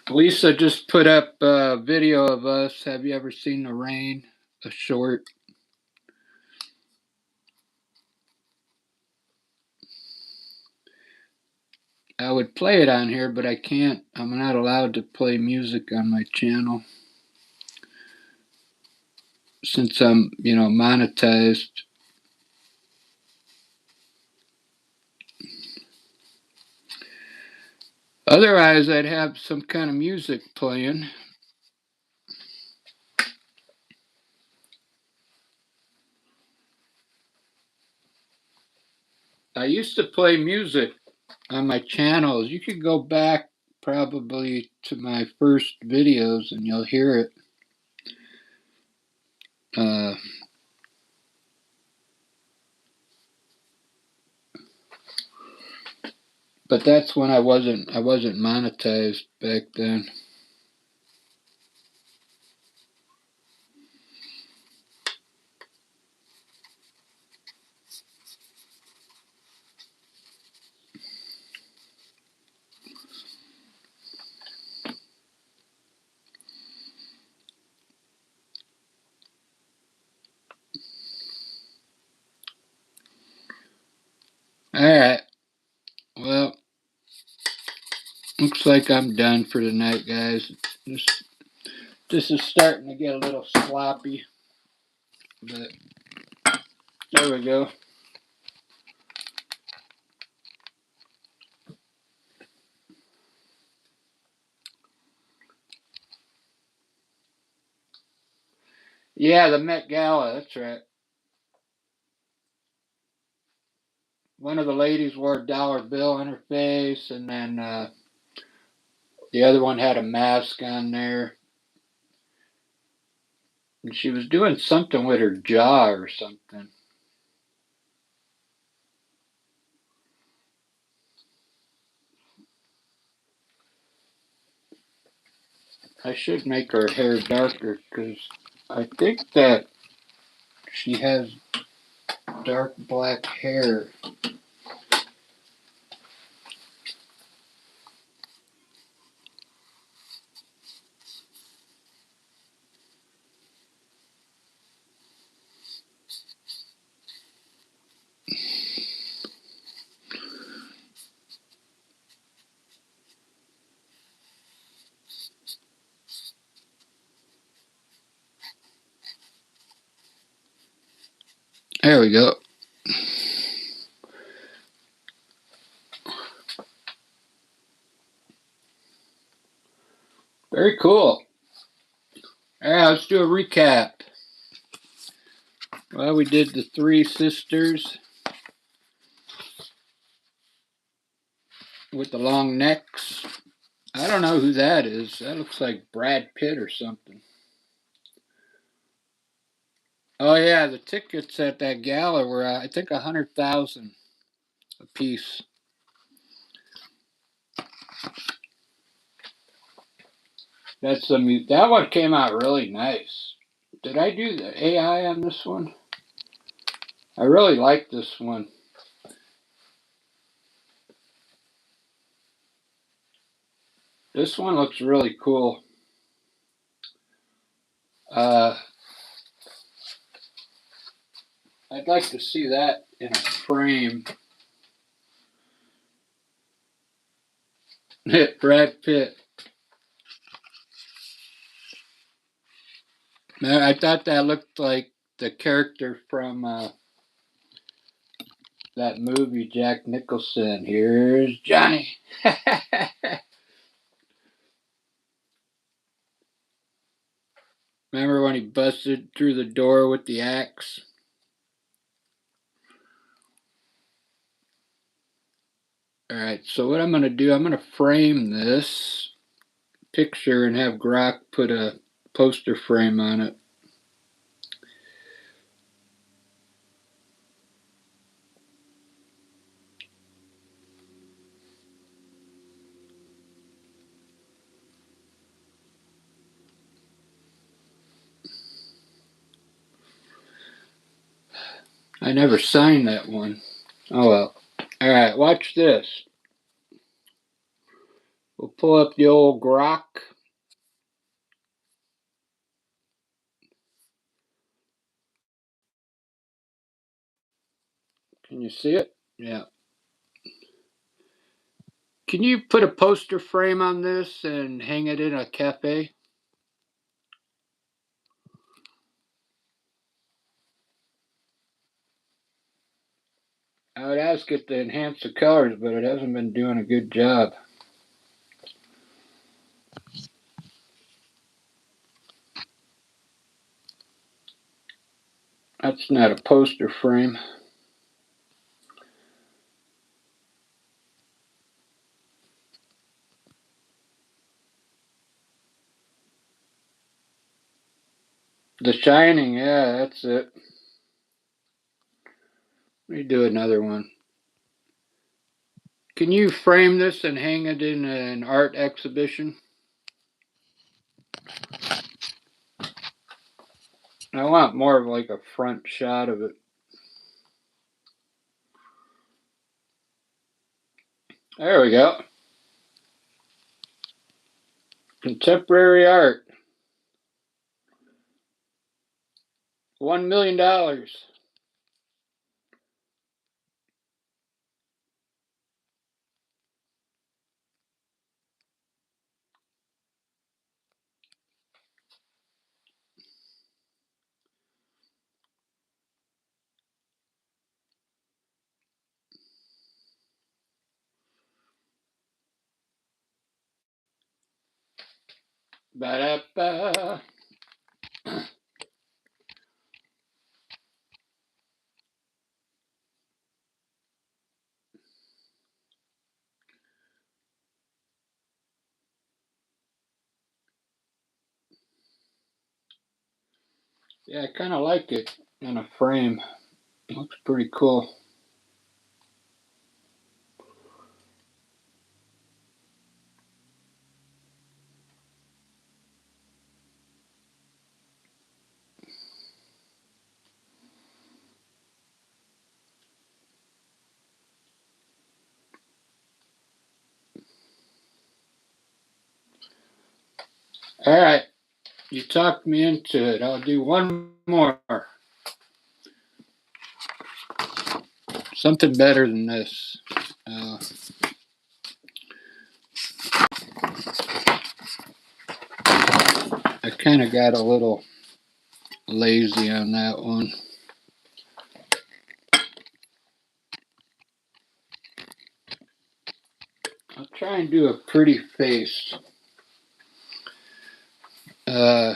Lisa just put up a video of us. Have you ever seen the rain? A short. I would play it on here, but I can't. I'm not allowed to play music on my channel since I'm, monetized. Otherwise, I'd have some kind of music playing. I used to play music on my channels. You could go back probably to my first videos and you'll hear it. Uh, but that's when I wasn't monetized back then. All right. Well, looks like I'm done for tonight, guys. This is starting to get a little sloppy, but there we go. Yeah, the Met Gala, that's right. One of the ladies wore a dollar bill on her face, and then the other one had a mask on there. And she was doing something with her jaw or something. I should make her hair darker because I think that she has dark black hair. There we go. Very cool. All right, let's do a recap. Well, we did the three sisters with the long necks. I don't know who that is. That looks like Brad Pitt or something. Oh yeah, the tickets at that gala were I think 100,000 a piece. That one came out really nice. Did I do the AI on this one? I really like this one. This one looks really cool. Uh, I'd like to see that in a frame. Brad Pitt. Man, I thought that looked like the character from that movie, Jack Nicholson. Here's Johnny. Remember when he busted through the door with the axe? All right, so what I'm going to do, I'm going to frame this picture and have Grok put a poster frame on it. I never signed that one. Oh well. All right, watch this. We'll pull up the old Grok. Can you see it? Yeah. Can you put a poster frame on this and hang it in a cafe? I would ask it to enhance the colors, but it hasn't been doing a good job. That's not a poster frame. The Shining, yeah, that's it. Let me do another one. Can you frame this and hang it in an art exhibition? I want more of like a front shot of it. There we go. Contemporary art. $1 million. Ba-da-ba. Yeah, I kind of like it in a frame. It looks pretty cool. All right, you talked me into it. I'll do one more. Something better than this. Uh, I kind of got a little lazy on that one. I'll try and do a pretty face. Uh,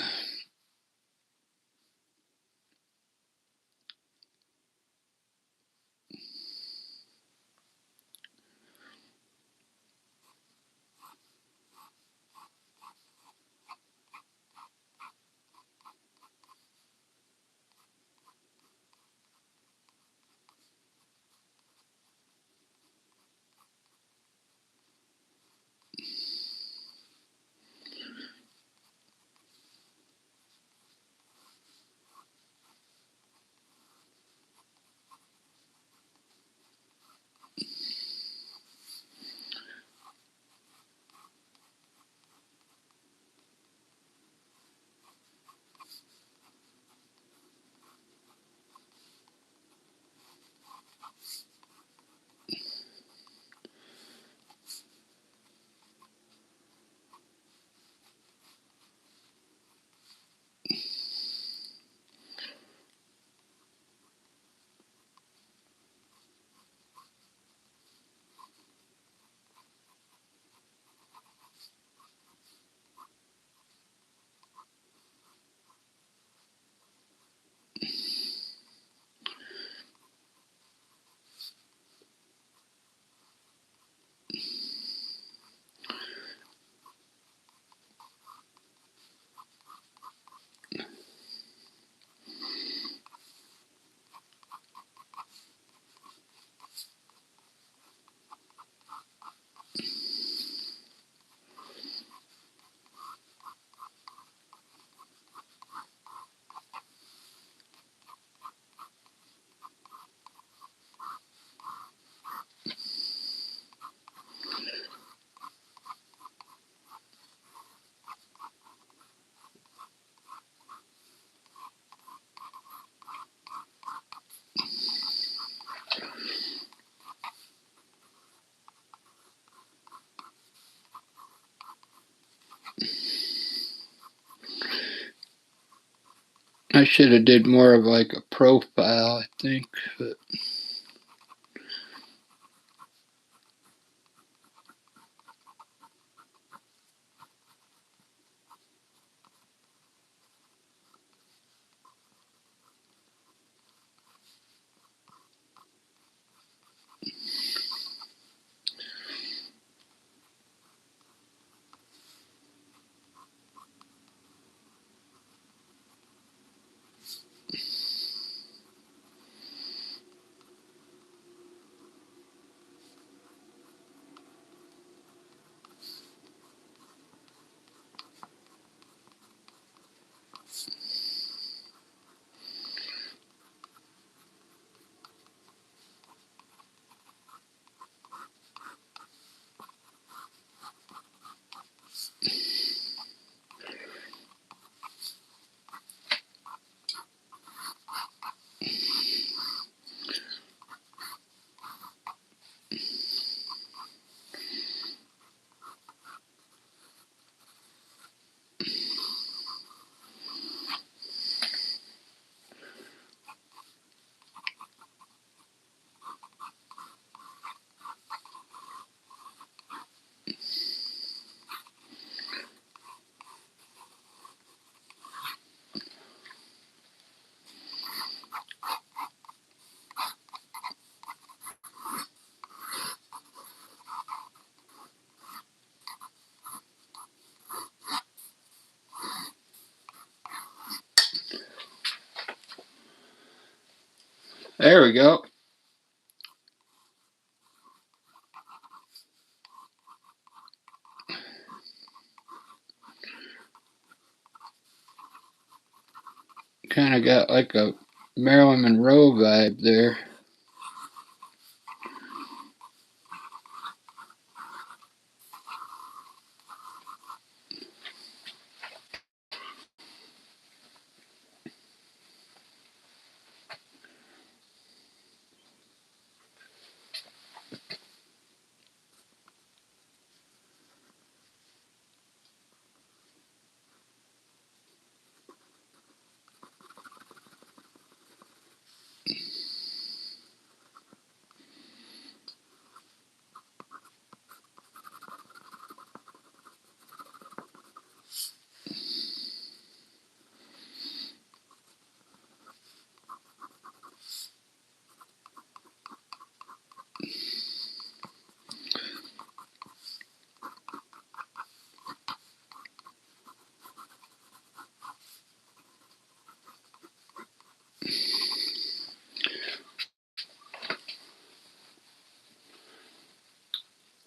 I should have did more of like a profile, I think. But there we go. Kind of got like a Marilyn Monroe vibe there.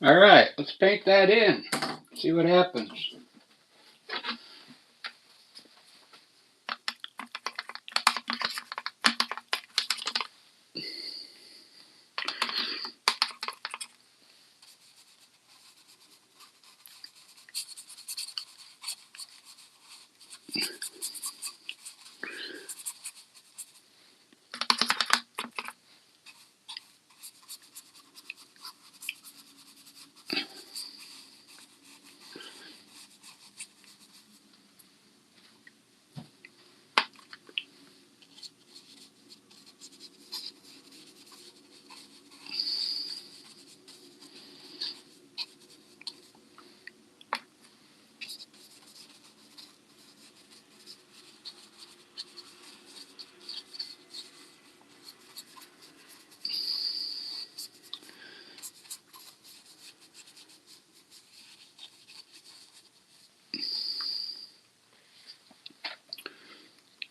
All right, let's paint that in. See what happens.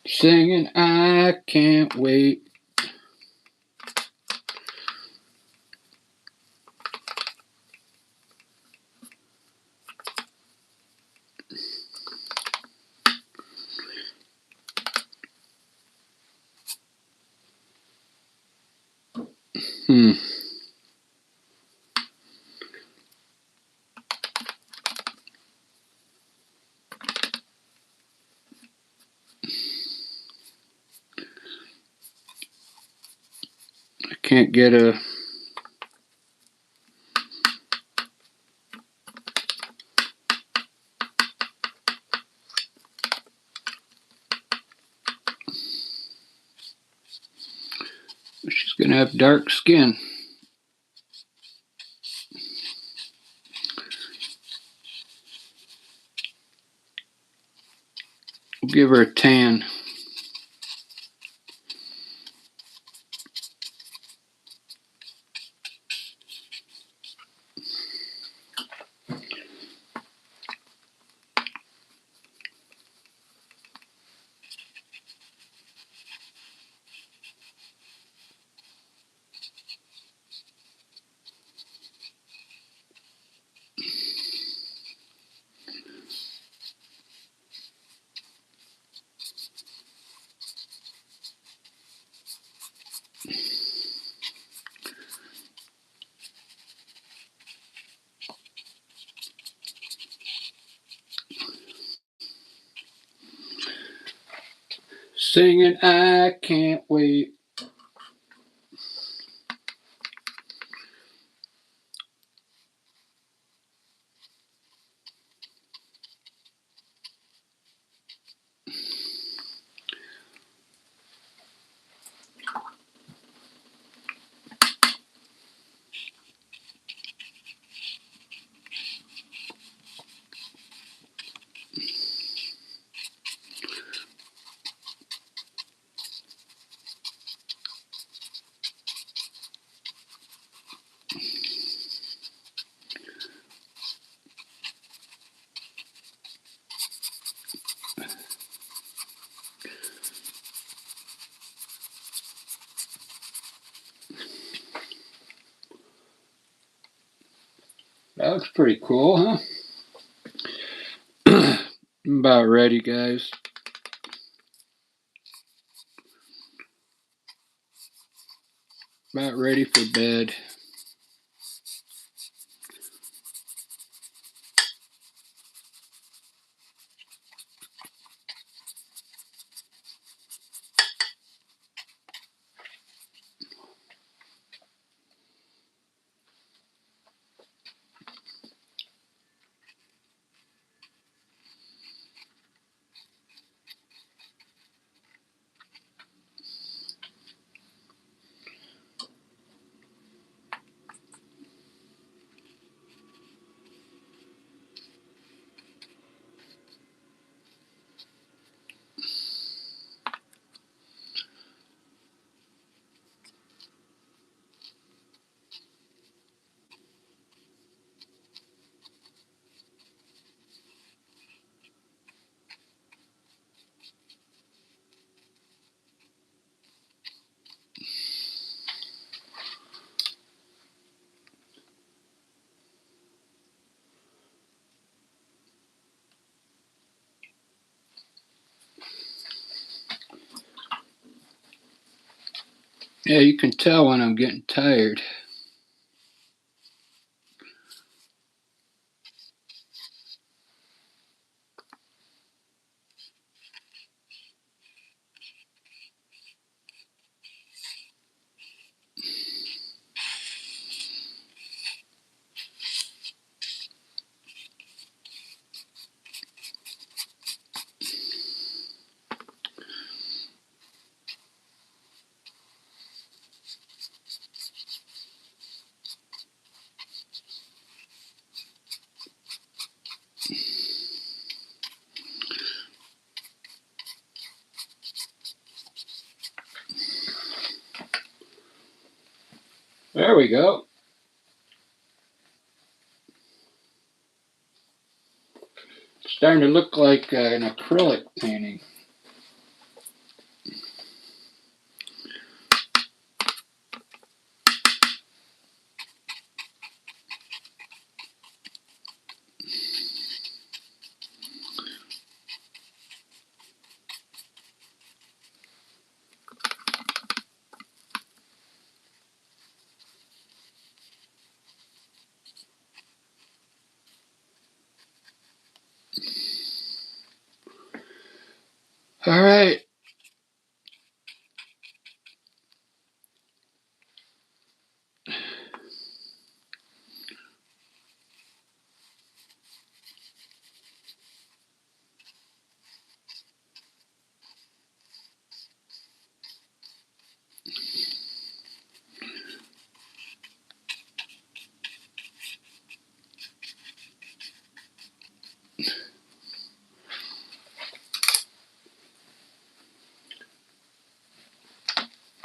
Singing, I can't wait. Hmm. I can't get a. It's going to have dark skin. We'll give her a tan. Singing, I can't wait. That looks pretty cool, huh? I'm about ready, guys. About ready for bed. Yeah, you can tell when I'm getting tired. There we go. Starting to look like an acrylic painting. All right.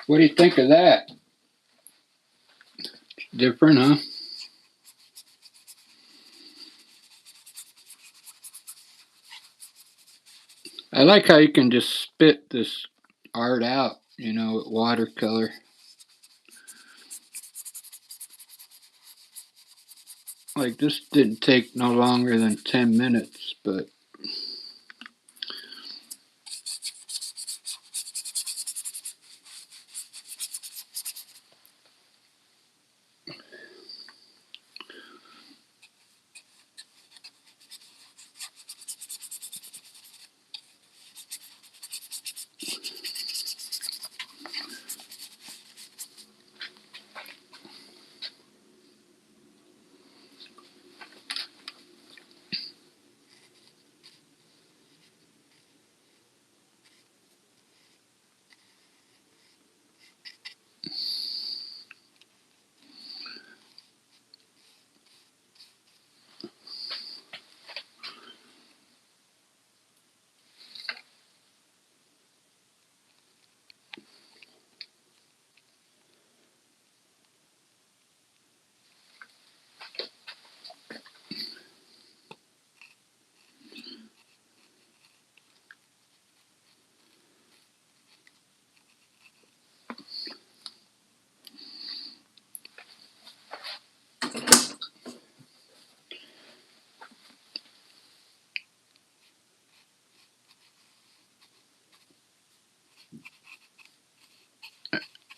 What do you think of that? Different, huh? I like how you can just spit this art out, with watercolor. Like this didn't take no longer than 10 minutes, but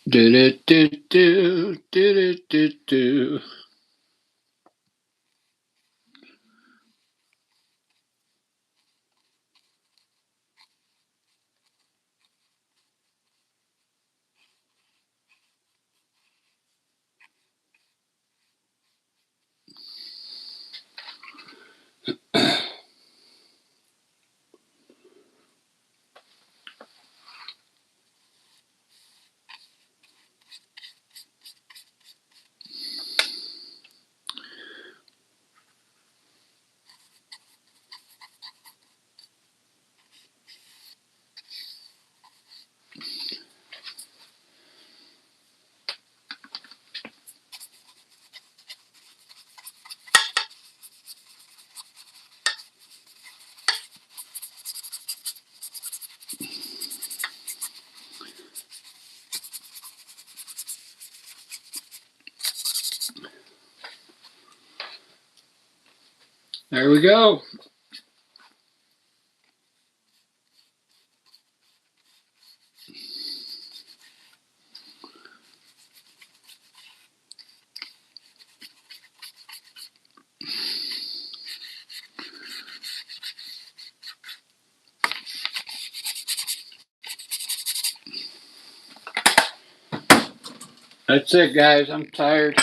do do do do do do do. There we go. That's it, guys. I'm tired.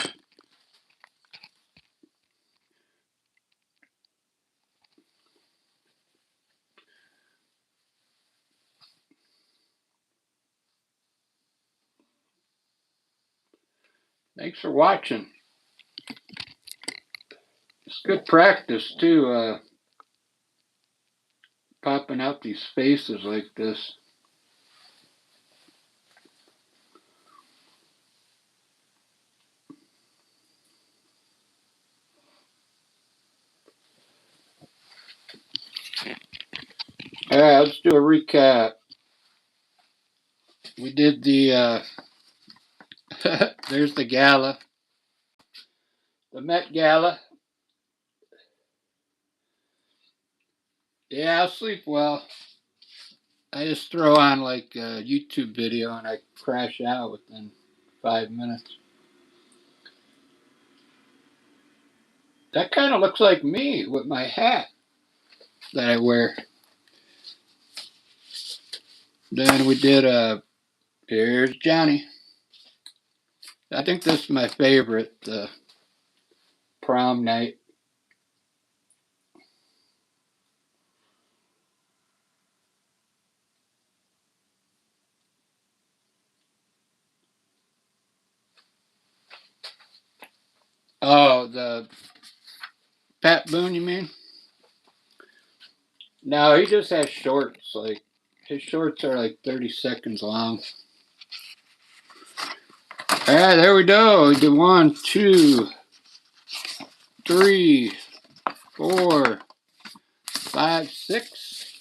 Thanks for watching. It's good practice, too, popping out these faces like this. All right, let's do a recap. We did the, there's the gala, the Met Gala. Yeah, I'll sleep well. I just throw on like a YouTube video and I crash out within 5 minutes. That kind of looks like me with my hat that I wear. Then we did here's Johnny. I think this is my favorite, prom night. Oh, the Pat Boone, you mean? No, he just has shorts. Like his shorts are like 30 seconds long. All right, there we go. We did 1, 2, 3, 4, 5, 6.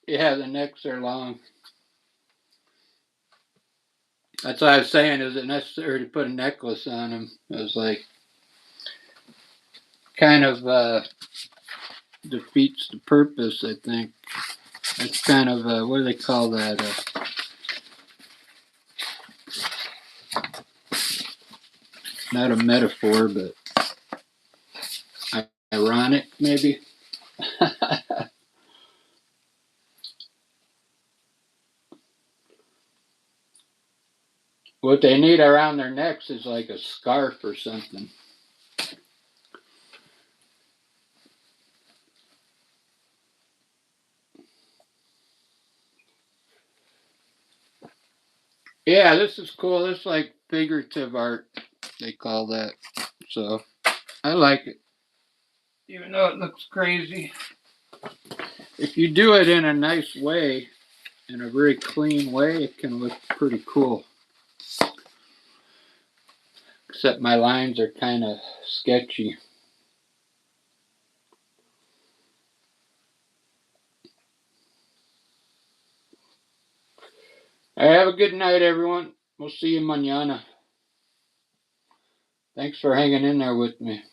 Yeah, the necks are long. That's what I was saying. Is it necessary to put a necklace on them? It was like kind of defeats the purpose, I think. It's kind of what do they call that? Not a metaphor, but ironic, maybe. What they need around their necks is like a scarf or something. Yeah, this is cool. This is like figurative art, they call that. So I like it, even though it looks crazy. If you do it in a nice way, in a very clean way, it can look pretty cool. Except my lines are kind of sketchy. All right, have a good night, everyone. We'll see you mañana. Thanks for hanging in there with me.